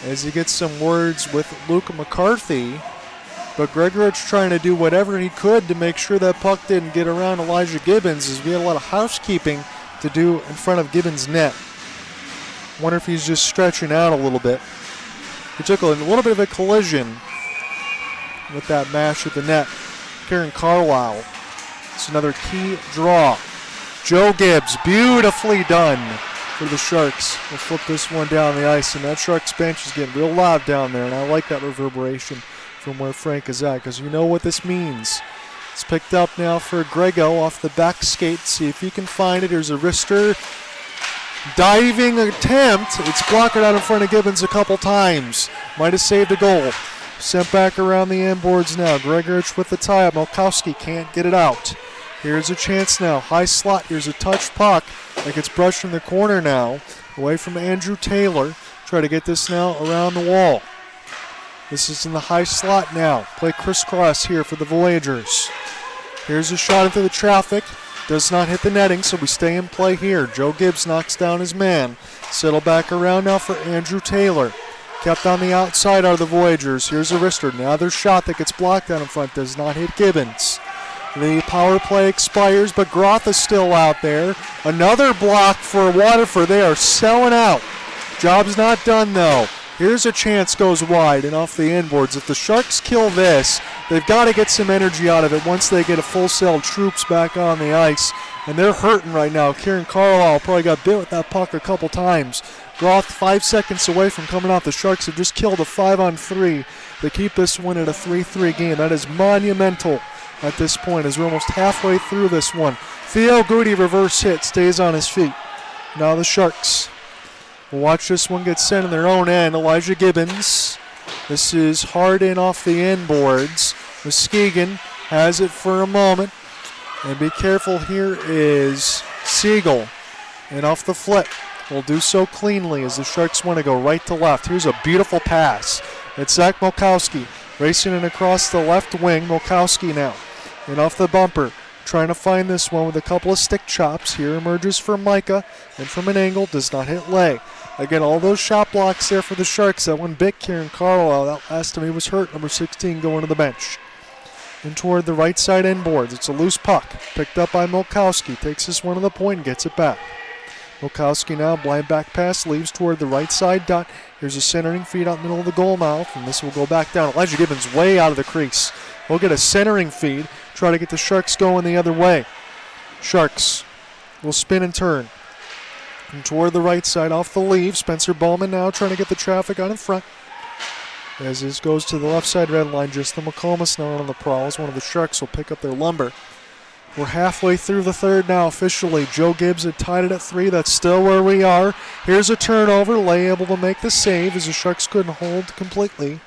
as he gets some words with Luke McCarthy. But Gregorich trying to do whatever he could to make sure that puck didn't get around Elijah Gibbons, as we had a lot of housekeeping to do in front of Gibbons' net. Wonder if he's just stretching out a little bit. He took a little bit of a collision with that mash at the net. Kieran Carlisle. It's another key draw. Joe Gibbs, beautifully done for the Sharks. We'll flip this one down the ice, and that Sharks bench is getting real loud down there, and I like that reverberation from where Frank is at, because you know what this means. It's picked up now for Grego off the back skate. See if he can find it. Here's a wrister. Diving attempt. It's blocked out in front of Gibbons a couple times. Might have saved a goal. Sent back around the end boards now. Gregorich with the tie-up. Malkowski can't get it out. Here's a chance now. High slot. Here's a touch puck. That gets brushed from the corner now. Away from Andrew Taylor. Try to get this now around the wall. This is in the high slot now. Play crisscross here for the Voyagers. Here's a shot into the traffic. Does not hit the netting, so we stay in play here. Joe Gibbs knocks down his man. Settle back around now for Andrew Taylor. Kept on the outside are the Voyagers. Here's a wrister. Another shot that gets blocked out in front. Does not hit Gibbons. The power play expires, but Groth is still out there. Another block for Waterford. They are selling out. Job's not done, though. Here's a chance, goes wide and off the inboards. If the Sharks kill this, they've got to get some energy out of it once they get a full set of troops back on the ice. And they're hurting right now. Kieran Carlisle probably got bit with that puck a couple times. Groth 5 seconds away from coming out. The Sharks have just killed a 5-on-3 to keep this one at a 3-3 game. That is monumental at this point as we're almost halfway through this one. Theo Goody reverse hit, stays on his feet. Now the Sharks will watch this one get sent in their own end. Elijah Gibbons. This is hard in off the end boards. Muskegon has it for a moment. And be careful, here is Siegel. And off the flip. Will do so cleanly as the Sharks want to go right to left. Here's a beautiful pass. It's Zach Malkowski racing it across the left wing. Malkowski now. And off the bumper. Trying to find this one with a couple of stick chops. Here emerges from Micah. And from an angle, does not hit leg. Again, all those shot blocks there for the Sharks. That one bit Kieran Carlisle. That last time he was hurt. Number 16 going to the bench. And toward the right side end boards. It's a loose puck. Picked up by Malkowski. Takes this one to the point and gets it back. Malkowski now, blind back pass, leaves toward the right side dot. Here's a centering feed out in the middle of the goal mouth, and this will go back down. Elijah Gibbons way out of the crease. We'll get a centering feed, try to get the Sharks going the other way. Sharks will spin and turn. And toward the right side off the leave. Spencer Bowman now trying to get the traffic on in front. As this goes to the left side red line, just the McComas now on the prowls. One of the Sharks will pick up their lumber. We're halfway through the third now officially. Joe Gibbs had tied it at 3. That's still where we are. Here's a turnover. Lay able to make the save as the Sharks couldn't hold completely.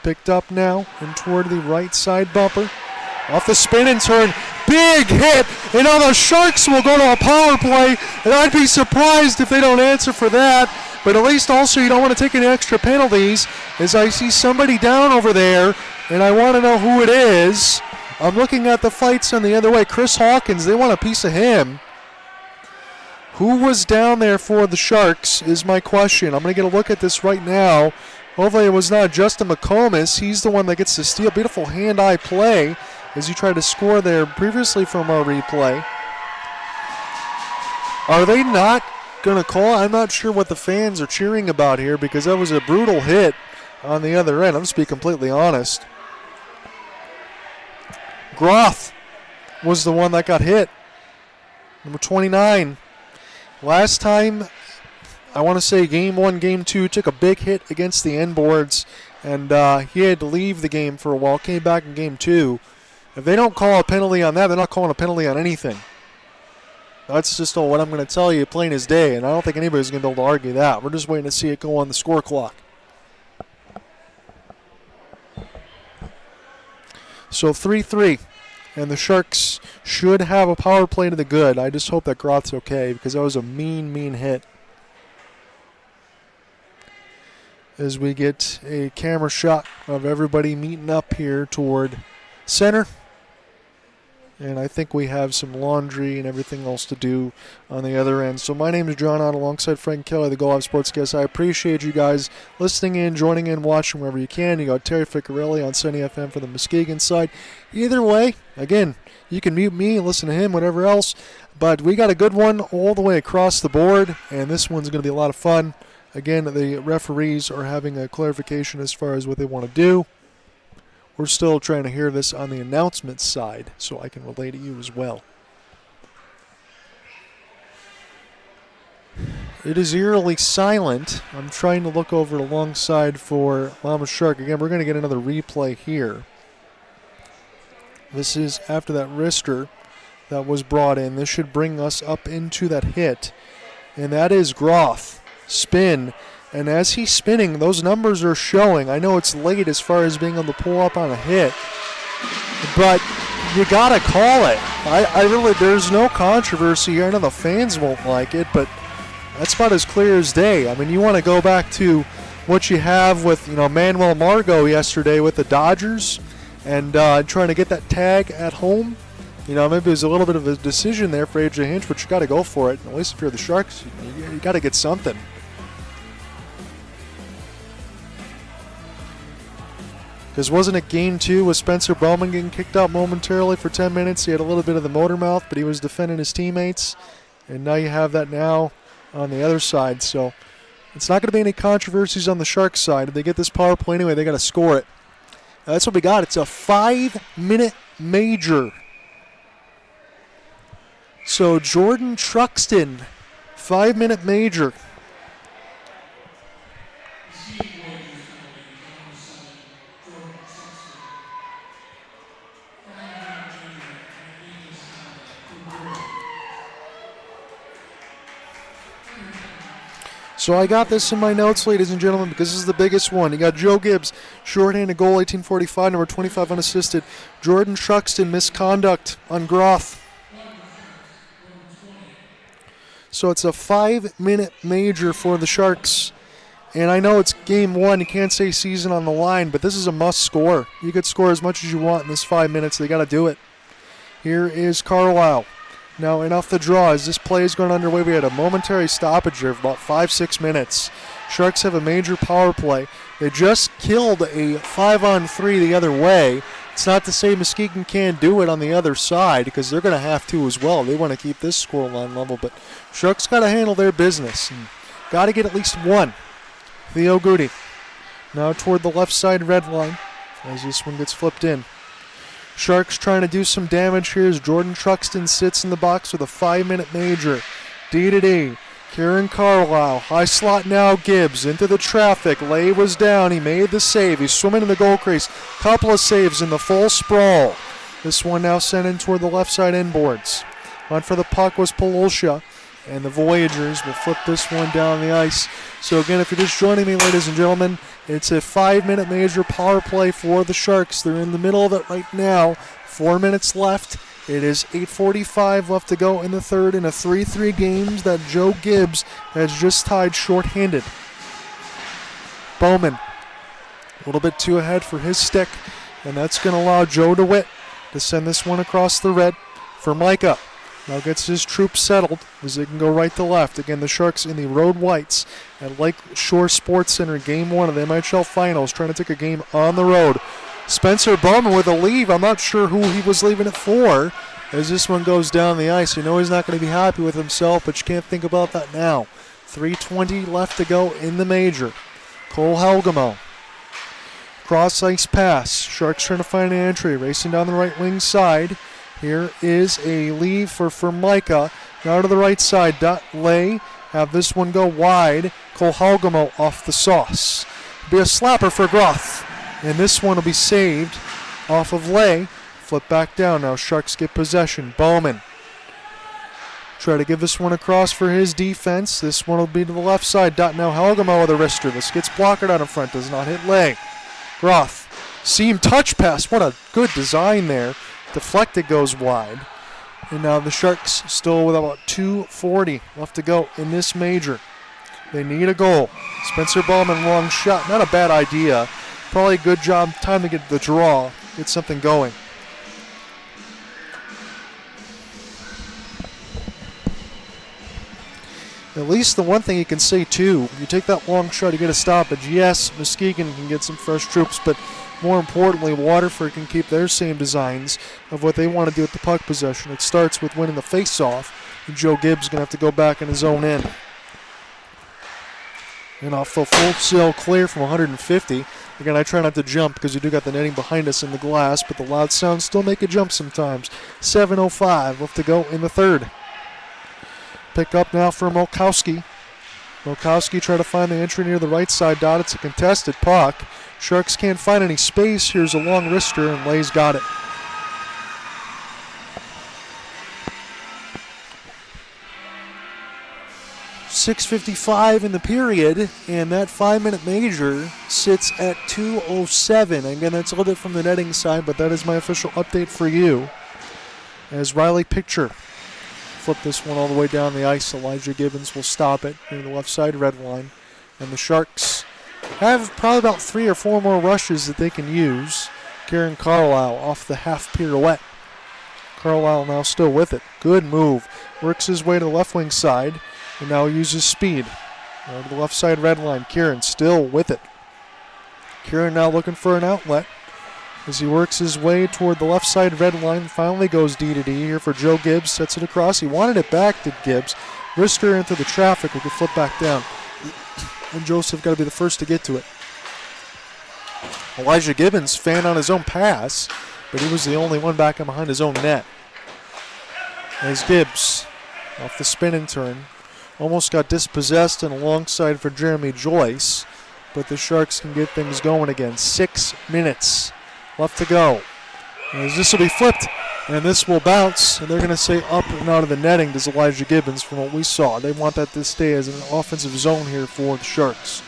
Picked up now and toward the right side bumper. Off the spin and turn. Big hit. And now the Sharks will go to a power play. And I'd be surprised if they don't answer for that. But at least also you don't want to take any extra penalties, as I see somebody down over there. And I want to know who it is. I'm looking at the fights on the other way. Chris Hawkins, they want a piece of him. Who was down there for the Sharks is my question. I'm going to get a look at this right now. Hopefully it was not Justin McComas. He's the one that gets to steal. Beautiful hand-eye play as he tried to score there previously from our replay. Are they not going to call? I'm not sure what the fans are cheering about here because that was a brutal hit on the other end. I'm just being completely honest. Groth was the one that got hit. Number 29. Last time, I want to say game 1, game 2, took a big hit against the end boards, and he had to leave the game for a while, came back in game 2. If they don't call a penalty on that, they're not calling a penalty on anything. That's just what I'm going to tell you, plain as day, and I don't think anybody's going to be able to argue that. We're just waiting to see it go on the score clock. So 3-3, and the Sharks should have a power play to the good. I just hope that Groth's okay because that was a mean, mean hit. As we get a camera shot of everybody meeting up here toward center. And I think we have some laundry and everything else to do on the other end. So my name is John Ott alongside Frank Kelly, the Go Live Sportscast. I appreciate you guys listening in, joining in, watching wherever you can. You got Terry Ficcarelli on Sunny FM for the Muskegon side. Either way, again, you can mute me and listen to him, whatever else. But we got a good one all the way across the board, and this one's going to be a lot of fun. Again, the referees are having a clarification as far as what they want to do. We're still trying to hear this on the announcement side so I can relay to you as well. It is eerily silent. I'm trying to look over alongside for Mama Shark. Again, we're going to get another replay here. This is after that wrister that was brought in. This should bring us up into that hit. And that is Groth. Spin. And as he's spinning, those numbers are showing. I know it's late as far as being able to pull up on a hit, but you got to call it. I really, there's no controversy here. I know the fans won't like it, but that's about as clear as day. I mean, you want to go back to what you have with, Manuel Margot yesterday with the Dodgers and trying to get that tag at home. Maybe there's a little bit of a decision there for AJ Hinch, but you got to go for it. At least if you're the Sharks, you got to get something. Because wasn't it game 2 with Spencer Bowman getting kicked out momentarily for 10 minutes? He had a little bit of the motor mouth, but he was defending his teammates. And now you have that now on the other side. So it's not going to be any controversies on the Sharks side. If they get this power play anyway, they got to score it. That's what we got. It's a 5-minute major. So Jordan Truxton, 5-minute major. So I got this in my notes, ladies and gentlemen, because this is the biggest one. You got Joe Gibbs, shorthanded goal, 1845, number 25 unassisted. Jordan Truxton, misconduct on Groth. So it's a 5-minute major for the Sharks. And I know it's game 1, you can't say season on the line, but this is a must score. You could score as much as you want in this 5 minutes. They got to do it. Here is Carlisle. Now, and off the draw, as this play is going underway, we had a momentary stoppage there of about 5-6 minutes. Sharks have a major power play. They just killed a 5-on-3 the other way. It's not to say Muskegon can't do it on the other side, because they're going to have to as well. They want to keep this scoreline level, but Sharks got to handle their business and got to get at least one. Theo Goody now toward the left side red line as this one gets flipped in. Sharks trying to do some damage here as Jordan Truxton sits in the box with a 5-minute major. D-to-D. Kieran Carlisle. High slot now Gibbs into the traffic. Lay was down. He made the save. He's swimming in the goal crease. Couple of saves in the full sprawl. This one now sent in toward the left side inboards. On for the puck was Polosha, and the Voyagers will flip this one down the ice. So again, if you're just joining me, ladies and gentlemen, it's a 5-minute major power play for the Sharks. They're in the middle of it right now. 4 minutes left. It is 8:45 left to go in the third in a 3-3 game that Joe Gibbs has just tied shorthanded. Bowman, a little bit too ahead for his stick, and that's going to allow Joe DeWitt to send this one across the red for Micah. Now gets his troops settled as they can go right to left. Again, the Sharks in the road whites at Lake Shore Sports Center, game 1 of the MIHL Finals, trying to take a game on the road. Spencer Bowman with a leave. I'm not sure who he was leaving it for as this one goes down the ice. You know he's not going to be happy with himself, but you can't think about that now. 3:20 left to go in the major. Cole Helgamo. Cross ice pass. Sharks trying to find an entry. Racing down the right wing side. Here is a leave for Micah. Now to the right side. Lay. Have this one go wide. Cole Helgamo off the sauce. Be a slapper for Groth. And this one will be saved off of Lay. Flip back down now. Sharks get possession. Bowman. Try to give this one across for his defense. This one will be to the left side. Now Helgamo with a wrister. This gets blocked out in front. Does not hit Lay. Groth. Seam touch pass. What a good design there. Deflected, goes wide. And now the Sharks still with about 2:40 left to go in this major. They need a goal. Spencer Bowman, long shot. Not a bad idea. Probably a good job. Time to get the draw. Get something going. At least the one thing you can say, too, you take that long shot, you get a stoppage. Yes, Muskegon can get some fresh troops, but more importantly, Waterford can keep their same designs of what they want to do with the puck possession. It starts with winning the face-off, and Joe Gibbs is going to have to go back in his own end. And off the full sail clear from 150. Again, I try not to jump because we do got the netting behind us in the glass, but the loud sounds still make a jump sometimes. 7:05 left to go in the third. Pick up now for Molkowski. Molkowski try to find the entry near the right side dot. It's a contested puck. Sharks can't find any space. Here's a long wrister, and Lay's got it. .6:55 in the period, and that 5-minute major sits at 2:07. Again, that's a little bit from the netting side, but that is my official update for you. As Riley Picture flip this one all the way down the ice. Elijah Gibbons will stop it near the left side red line. And the Sharks have probably about 3 or 4 more rushes that they can use. Kieran Carlisle off the half pirouette. Carlisle now still with it. Good move. Works his way to the left wing side and now uses speed. To the left side red line. Kieran still with it. Kieran now looking for an outlet as he works his way toward the left side red line. Finally goes D-to-D here for Joe Gibbs. Sets it across. He wanted it back to Gibbs. Wrister into the traffic. We could flip back down. And Joseph got to be the first to get to it. Elijah Gibbons fanned on his own pass, but he was the only one back in behind his own net. As Gibbs off the spin and turn. Almost got dispossessed and alongside for Jeremy Joyce, but the Sharks can get things going again. 6 minutes left to go. As this will be flipped, and this will bounce, and they're going to say up and out of the netting does Elijah Gibbons from what we saw. They want that to stay as an offensive zone here for the Sharks.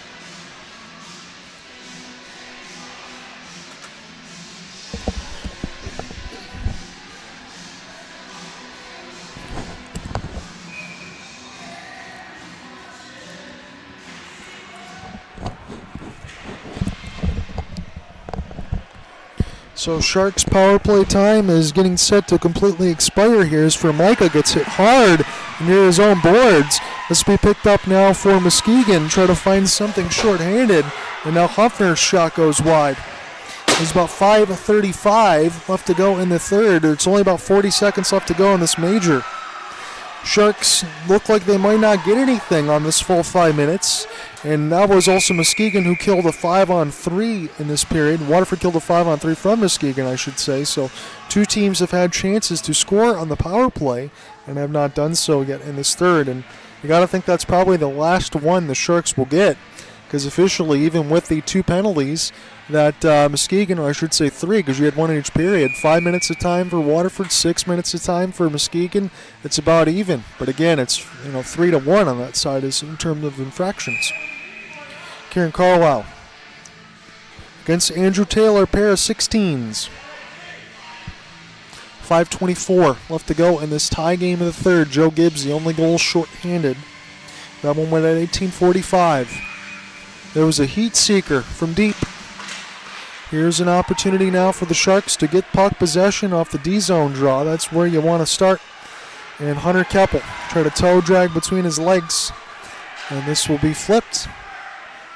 So Sharks power play time is getting set to completely expire here as for Micah gets hit hard near his own boards. This will be picked up now for Muskegon. Try to find something short-handed, and now Huffner's shot goes wide. There's about 5:35 left to go in the third. It's only about 40 seconds left to go in this major. Sharks look like they might not get anything on this full 5 minutes. And that was also Muskegon who killed a 5-on-3 in this period. Waterford killed a 5-on-3 from Muskegon, I should say. So 2 teams have had chances to score on the power play and have not done so yet in this third. And you got to think that's probably the last one the Sharks will get, because officially, even with the 2 penalties, that Muskegon, or I should say 3, because you had 1 in each period, 5 minutes of time for Waterford, 6 minutes of time for Muskegon. It's about even. But again, it's 3-1 on that side is in terms of infractions. Kieran Carlisle against Andrew Taylor, pair of 16s. 5:24 left to go in this tie game of the third. Joe Gibbs, the only goal shorthanded. That one went at 18:45. There was a heat seeker from deep. Here's an opportunity now for the Sharks to get puck possession off the D-zone draw. That's where you want to start. And Hunter Keppel try to toe drag between his legs. And this will be flipped.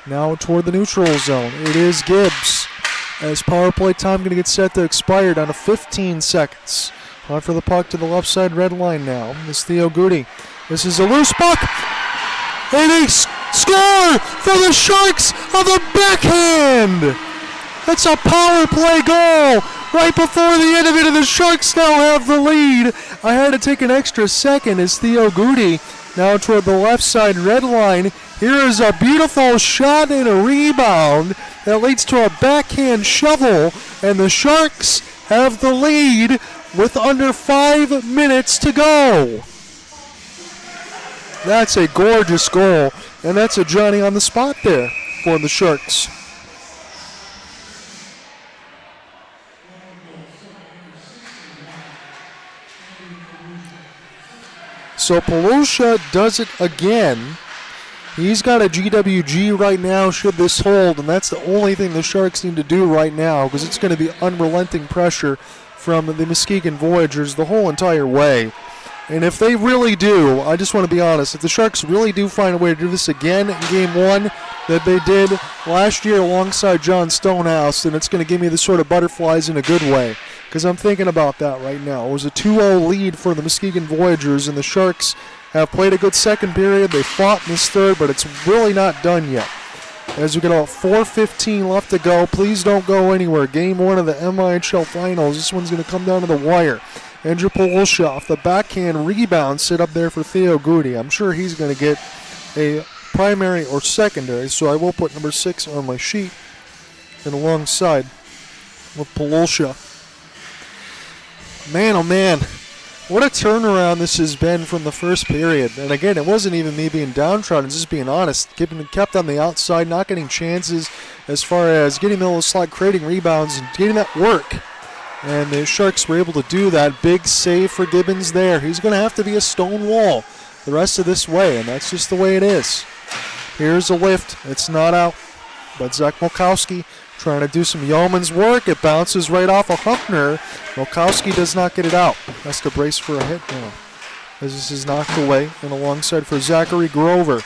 Now toward the neutral zone. It is Gibbs. As power play time going to get set to expire down to 15 seconds. On for the puck to the left side red line now. This is Theo Goody. This is a loose puck. And they score for the Sharks on the backhand. That's a power play goal right before the end of it, and the Sharks now have the lead. I had to take an extra second as Theo Goody now toward the left side red line. Here is a beautiful shot and a rebound that leads to a backhand shovel, and the Sharks have the lead with under 5 minutes to go. That's a gorgeous goal, and that's a Johnny on the spot there for the Sharks. So Palusha does it again. He's got a GWG right now should this hold, and that's the only thing the Sharks need to do right now, because it's going to be unrelenting pressure from the Muskegon Voyagers the whole entire way. And if they really do, I just want to be honest, if the Sharks really do find a way to do this again in Game 1 that they did last year alongside John Stonehouse, then it's going to give me the sort of butterflies in a good way, because I'm thinking about that right now. It was a 2-0 lead for the Muskegon Voyagers, and the Sharks have played a good second period. They fought in this third, but it's really not done yet. As we get about 4:15 left to go, please don't go anywhere. Game 1 of the MIHL Finals. This one's going to come down to the wire. Andrew Palusha off the backhand rebound, sit up there for Theo Goody. I'm sure he's going to get a primary or secondary, so I will put number 6 on my sheet and alongside with Palusha. Man, oh man, what a turnaround this has been from the first period. And again, it wasn't even me being downtrodden, just being honest. Kept on the outside, not getting chances as far as getting the little slot, creating rebounds, and getting that work. And the Sharks were able to do that. Big save for Gibbons there. He's going to have to be a stone wall the rest of this way, and that's just the way it is. Here's a lift. It's not out, but Zach Molkowski trying to do some yeoman's work. It bounces right off of Huckner. Molkowski does not get it out. Has to brace for a hit now, as this is knocked away and alongside for Zachary Grover.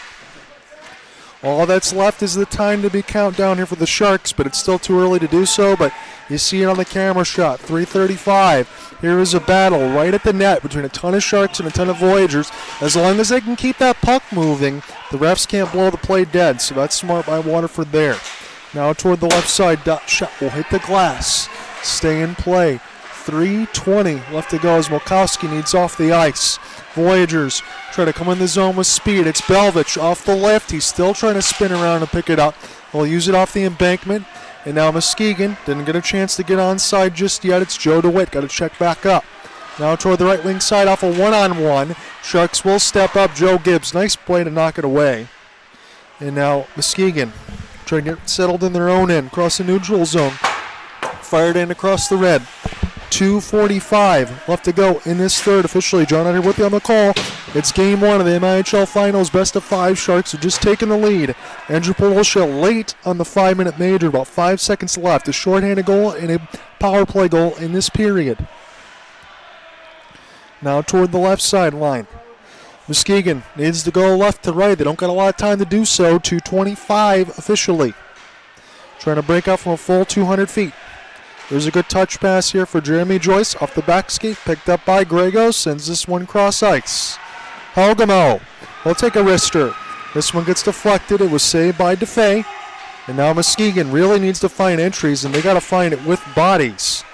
All that's left is the time to be countdown here for the Sharks, but it's still too early to do so. But you see it on the camera shot, 3:35. Here is a battle right at the net between a ton of Sharks and a ton of Voyagers. As long as they can keep that puck moving, the refs can't blow the play dead, so that's smart by Waterford there. Now toward the left side, dot shot will hit the glass. Stay in play. 3:20 left to go as Molkowski needs off the ice. Voyagers try to come in the zone with speed. It's Belvich off the left. He's still trying to spin around and pick it up. He'll use it off the embankment. And now Muskegon didn't get a chance to get onside just yet. It's Joe DeWitt. Got to check back up. Now toward the right wing side off a one-on-one. Sharks will step up. Joe Gibbs. Nice play to knock it away. And now Muskegon trying to get settled in their own end. Across the neutral zone. Fired in across the red. 2:45 left to go in this third. Officially, John out here with you on the call. It's Game 1 of the MIHL Finals. Best of 5. Sharks are just taking the lead. Andrew Palusha late on the 5-minute major. About 5 seconds left. A shorthanded goal and a power play goal in this period. Now toward the left sideline. Muskegon needs to go left to right. They don't got a lot of time to do so. 2:25 officially. Trying to break out from a full 200 feet. There's a good touch pass here for Jeremy Joyce off the back skate, picked up by Grego, sends this one cross ice. Helgamo will take a wrister. This one gets deflected. It was saved by DeFay. And now Muskegon really needs to find entries, and they got to find it with bodies.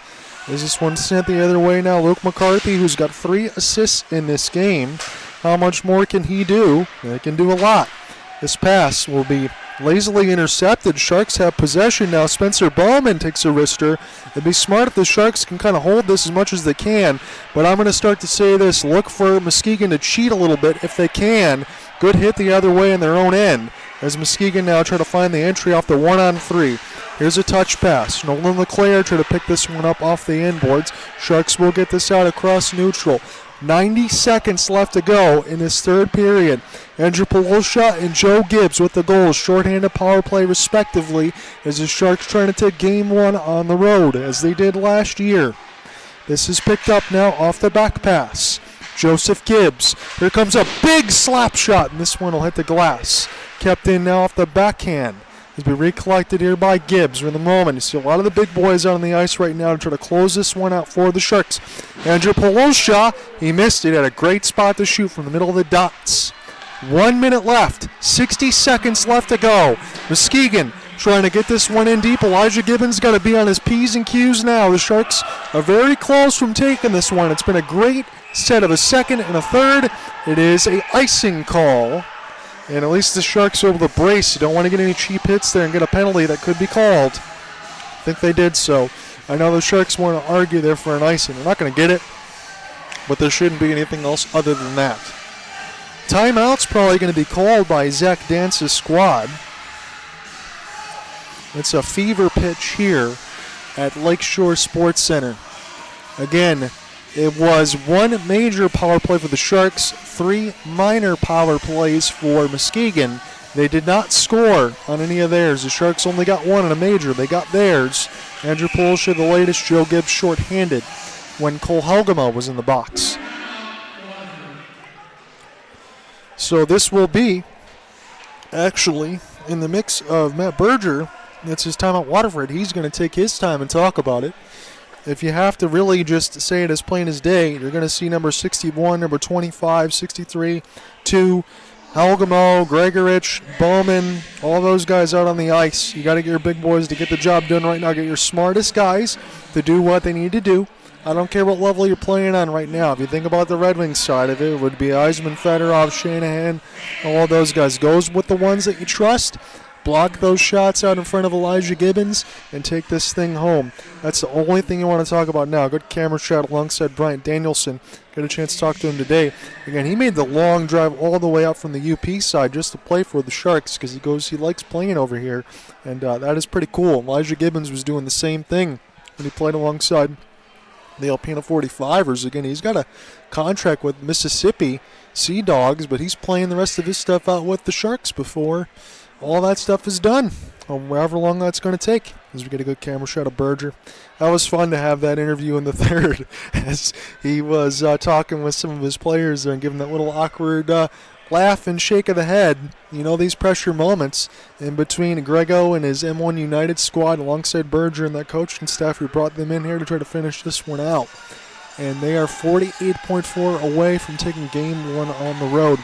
Is this one sent the other way now? Luke McCarthy, who's got 3 assists in this game. How much more can he do? He can do a lot. This pass will be lazily intercepted. Sharks have possession now. Spencer Bowman takes a wrister. It'd be smart if the Sharks can kind of hold this as much as they can, but I'm going to start to say this. Look for Muskegon to cheat a little bit if they can. Good hit the other way in their own end as Muskegon now try to find the entry off the 1-on-3. Here's a touch pass. Nolan LeClaire try to pick this one up off the inboards. Sharks will get this out across neutral. 90 seconds left to go in this third period. Andrew Polosha and Joe Gibbs with the goals. Shorthanded power play respectively as the Sharks trying to take game one on the road as they did last year. This is picked up now off the back pass. Joseph Gibbs. Here comes a big slap shot, and this one will hit the glass. Kept in now off the backhand. Has been recollected here by Gibbs in the moment. You see a lot of the big boys out on the ice right now to try to close this one out for the Sharks. Andrew Polosha, he missed it. Had a great spot to shoot from the middle of the dots. 1 minute left. 60 seconds left to go. Muskegon trying to get this one in deep. Elijah Gibbons got to be on his P's and Q's now. The Sharks are very close from taking this one. It's been a great set of a second and a third. It is a icing call. And at least the Sharks are able to brace. You don't want to get any cheap hits there and get a penalty that could be called. I think they did so. I know the Sharks want to argue there for an icing. They're not going to get it, but there shouldn't be anything else other than that. Timeout's probably going to be called by Zach Dance's squad. It's a fever pitch here at Lakeshore Sports Center. Again, it was one major power play for the Sharks, 3 minor power plays for Muskegon. They did not score on any of theirs. The Sharks only got one in a major. They got theirs. Andrew Polosha, the latest. Joe Gibbs shorthanded when Cole Helgema was in the box. So this will be actually in the mix of Matt Berger. That's his time at Waterford. He's going to take his time and talk about it. If you have to really just say it as plain as day, you're going to see number 61, number 25, 63, 2, Helgemo, Gregorich, Bowman, all those guys out on the ice. You got to get your big boys to get the job done right now. Get your smartest guys to do what they need to do. I don't care what level you're playing on right now. If you think about the Red Wings side of it, it would be Eisman, Fedorov, Shanahan, all those guys. Goes with the ones that you trust. Block those shots out in front of Elijah Gibbons and take this thing home. That's the only thing you want to talk about now. Good camera shot alongside Bryant Danielson. Got a chance to talk to him today. Again, he made the long drive all the way out from the UP side just to play for the Sharks because he likes playing over here, and that is pretty cool. Elijah Gibbons was doing the same thing when he played alongside the Alpena 45ers. Again, he's got a contract with Mississippi Sea Dogs, but he's playing the rest of his stuff out with the Sharks before all that stuff is done, however long that's going to take, as we get a good camera shot of Berger. That was fun to have that interview in the third as he was talking with some of his players there and giving that little awkward laugh and shake of the head. You know, these pressure moments in between Grego and his M1 United squad alongside Berger and that coaching staff who brought them in here to try to finish this one out. And they are 48.4 away from taking game one on the road.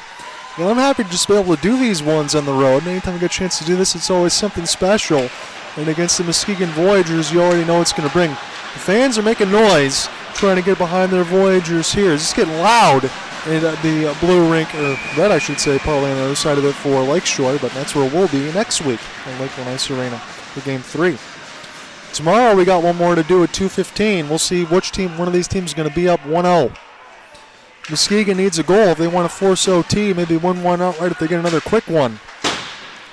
And I'm happy to just be able to do these ones on the road. And anytime I get a chance to do this, it's always something special. And against the Muskegon Voyagers, you already know it's going to bring. The fans are making noise trying to get behind their Voyagers here. It's just getting loud in the blue rink, or red I should say, probably on the other side of it for Lakeshore, but that's where we'll be next week in Lakeland Ice Arena for Game 3. Tomorrow we got one more to do at 2:15. We'll see which team, one of these teams is going to be up 1-0. Muskegon needs a goal if they want to force OT, maybe win one outright if they get another quick one.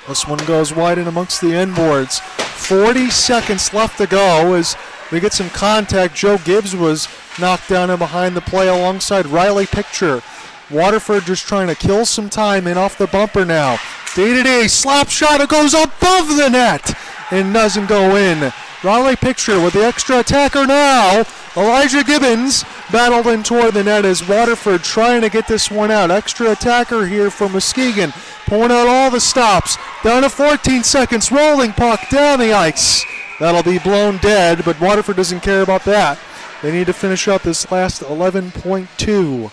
This one goes wide in amongst the end boards. 40 seconds left to go as we get some contact. Joe Gibbs was knocked down and behind the play alongside Riley Picture. Waterford just trying to kill some time in off the bumper now. Day-to-day slap shot. It goes above the net and doesn't go in. Riley Picture with the extra attacker now. Elijah Gibbons battled in toward the net as Waterford trying to get this one out. Extra attacker here for Muskegon. Pulling out all the stops. Down to 14 seconds. Rolling puck down the ice. That'll be blown dead, but Waterford doesn't care about that. They need to finish up this last 11.2.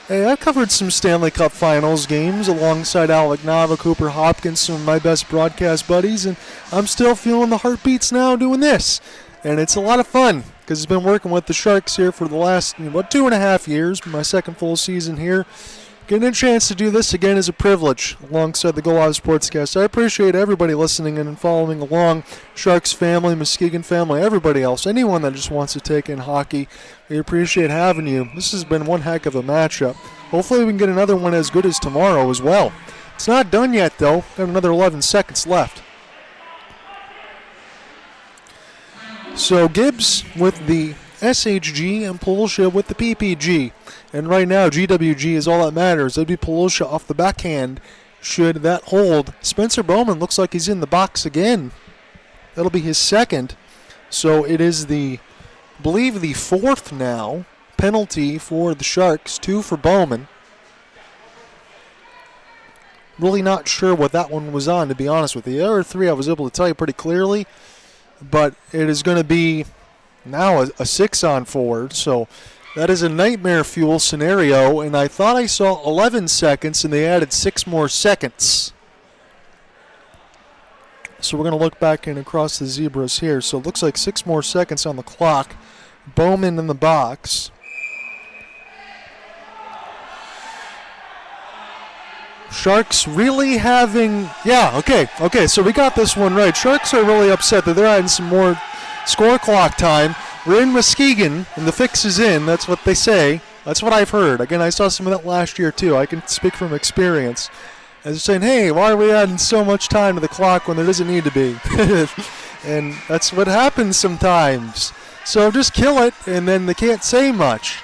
Hey, I've covered some Stanley Cup Finals games alongside Alec Nava, Cooper Hopkins, some of my best broadcast buddies, and I'm still feeling the heartbeats now doing this. And it's a lot of fun because I've been working with the Sharks here for the last, about 2.5 years, my second full season here. getting a chance to do this again is a privilege alongside the Go Live Sportscast. I appreciate everybody listening in and following along. Sharks family, Muskegon family, everybody else, anyone that just wants to take in hockey. We appreciate having you. This has been one heck of a matchup. Hopefully we can get another one as good as tomorrow as well. It's not done yet, though. Got another 11 seconds left. So Gibbs with the SHG and Polosha with the PPG. And right now, GWG is all that matters. That'd be Polosha off the backhand should that hold. Spencer Bowman looks like he's in the box again. That'll be his second. So it is I believe the fourth now penalty for the Sharks, 2 for Bowman. Really not sure what that one was on, to be honest with you. The other 3 I was able to tell you pretty clearly, but it is going to be now a 6-on forward, so that is a nightmare fuel scenario, and I thought I saw 11 seconds, and they added 6 more seconds. So we're going to look back and across the zebras here. So it looks like 6 more seconds on the clock. Bowman in the box. Sharks really having, okay, so we got this one right. Sharks are really upset that they're adding some more score clock time. We're in Muskegon, and the fix is in. That's what they say. That's what I've heard. Again, I saw some of that last year, too. I can speak from experience. As they're saying, hey, why are we adding so much time to the clock when there doesn't need to be? And that's what happens sometimes. So just kill it, and then they can't say much.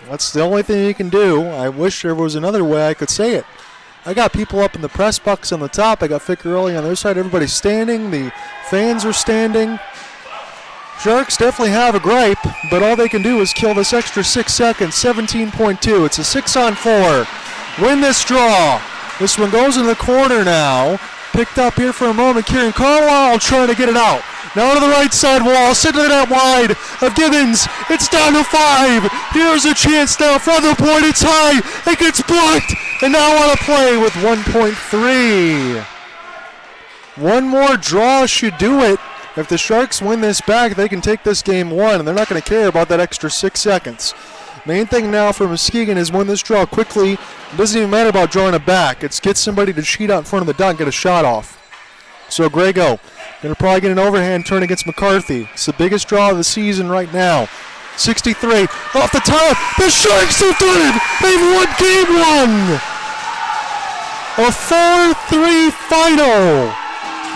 That's the only thing you can do. I wish there was another way I could say it. I got people up in the press box on the top. I got Ficcarelli on the other side. Everybody's standing. The fans are standing. Sharks definitely have a gripe, but all they can do is kill this extra 6 seconds. 17.2. It's a 6-on-4. Win this draw. This one goes in the corner now. Picked up here for a moment. Kieran Carlisle trying to get it out. Now to the right side wall. Sent to that wide of Gibbons. It's down to 5. Here's a chance now from the point. It's high. It gets blocked. And now on a play with 1.3. One more draw should do it. If the Sharks win this back, they can take this game 1, and they're not going to care about that extra 6 seconds. Main thing now for Muskegon is win this draw quickly. It doesn't even matter about drawing it back. It's get somebody to cheat out in front of the dot and get a shot off. So Grego going to probably get an overhand turn against McCarthy. It's the biggest draw of the season right now. 63 off the top. The Sharks have done it. They've won game 1. A 4-3 final.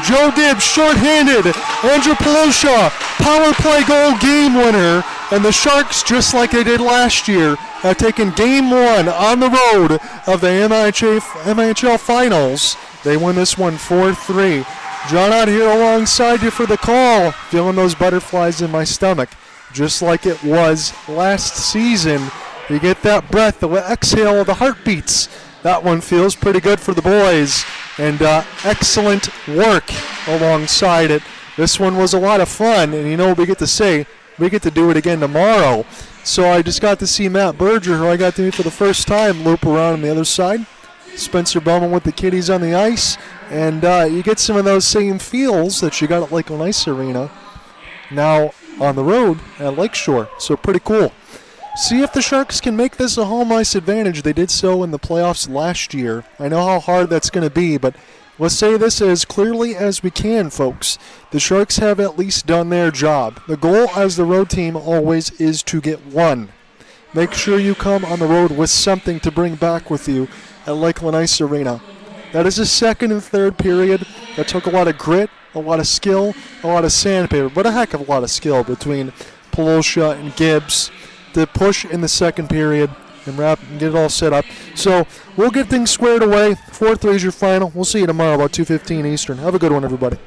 Joe Gibbs short-handed. Andrew Polosha, power play goal game winner. And the Sharks, just like they did last year, have taken game 1 on the road of the MIHL Finals. They win this one 4-3. John out here alongside you for the call. Feeling those butterflies in my stomach. Just like it was last season. You get that breath, the exhale of the heartbeats. That one feels pretty good for the boys. And excellent work alongside it. This one was a lot of fun, and you know what we get to say? We get to do it again tomorrow. So I just got to see Matt Berger, who I got to meet for the first time, loop around on the other side. Spencer Bowman with the kiddies on the ice. And you get some of those same feels that you got at Lakeland Ice Arena now on the road at Lakeshore. So pretty cool. See if the Sharks can make this a home ice advantage. They did so in the playoffs last year. I know how hard that's going to be, but let's say this as clearly as we can, folks. The Sharks have at least done their job. The goal as the road team always is to get 1. Make sure you come on the road with something to bring back with you at Lakeland Ice Arena. That is the second and third period. That took a lot of grit, a lot of skill, a lot of sandpaper, but a heck of a lot of skill between Polosha and Gibbs to push in the second period and wrap and get it all set up. So we'll get things squared away. 4-3 is your final. We'll see you tomorrow about 2:15 Eastern. Have a good one, everybody.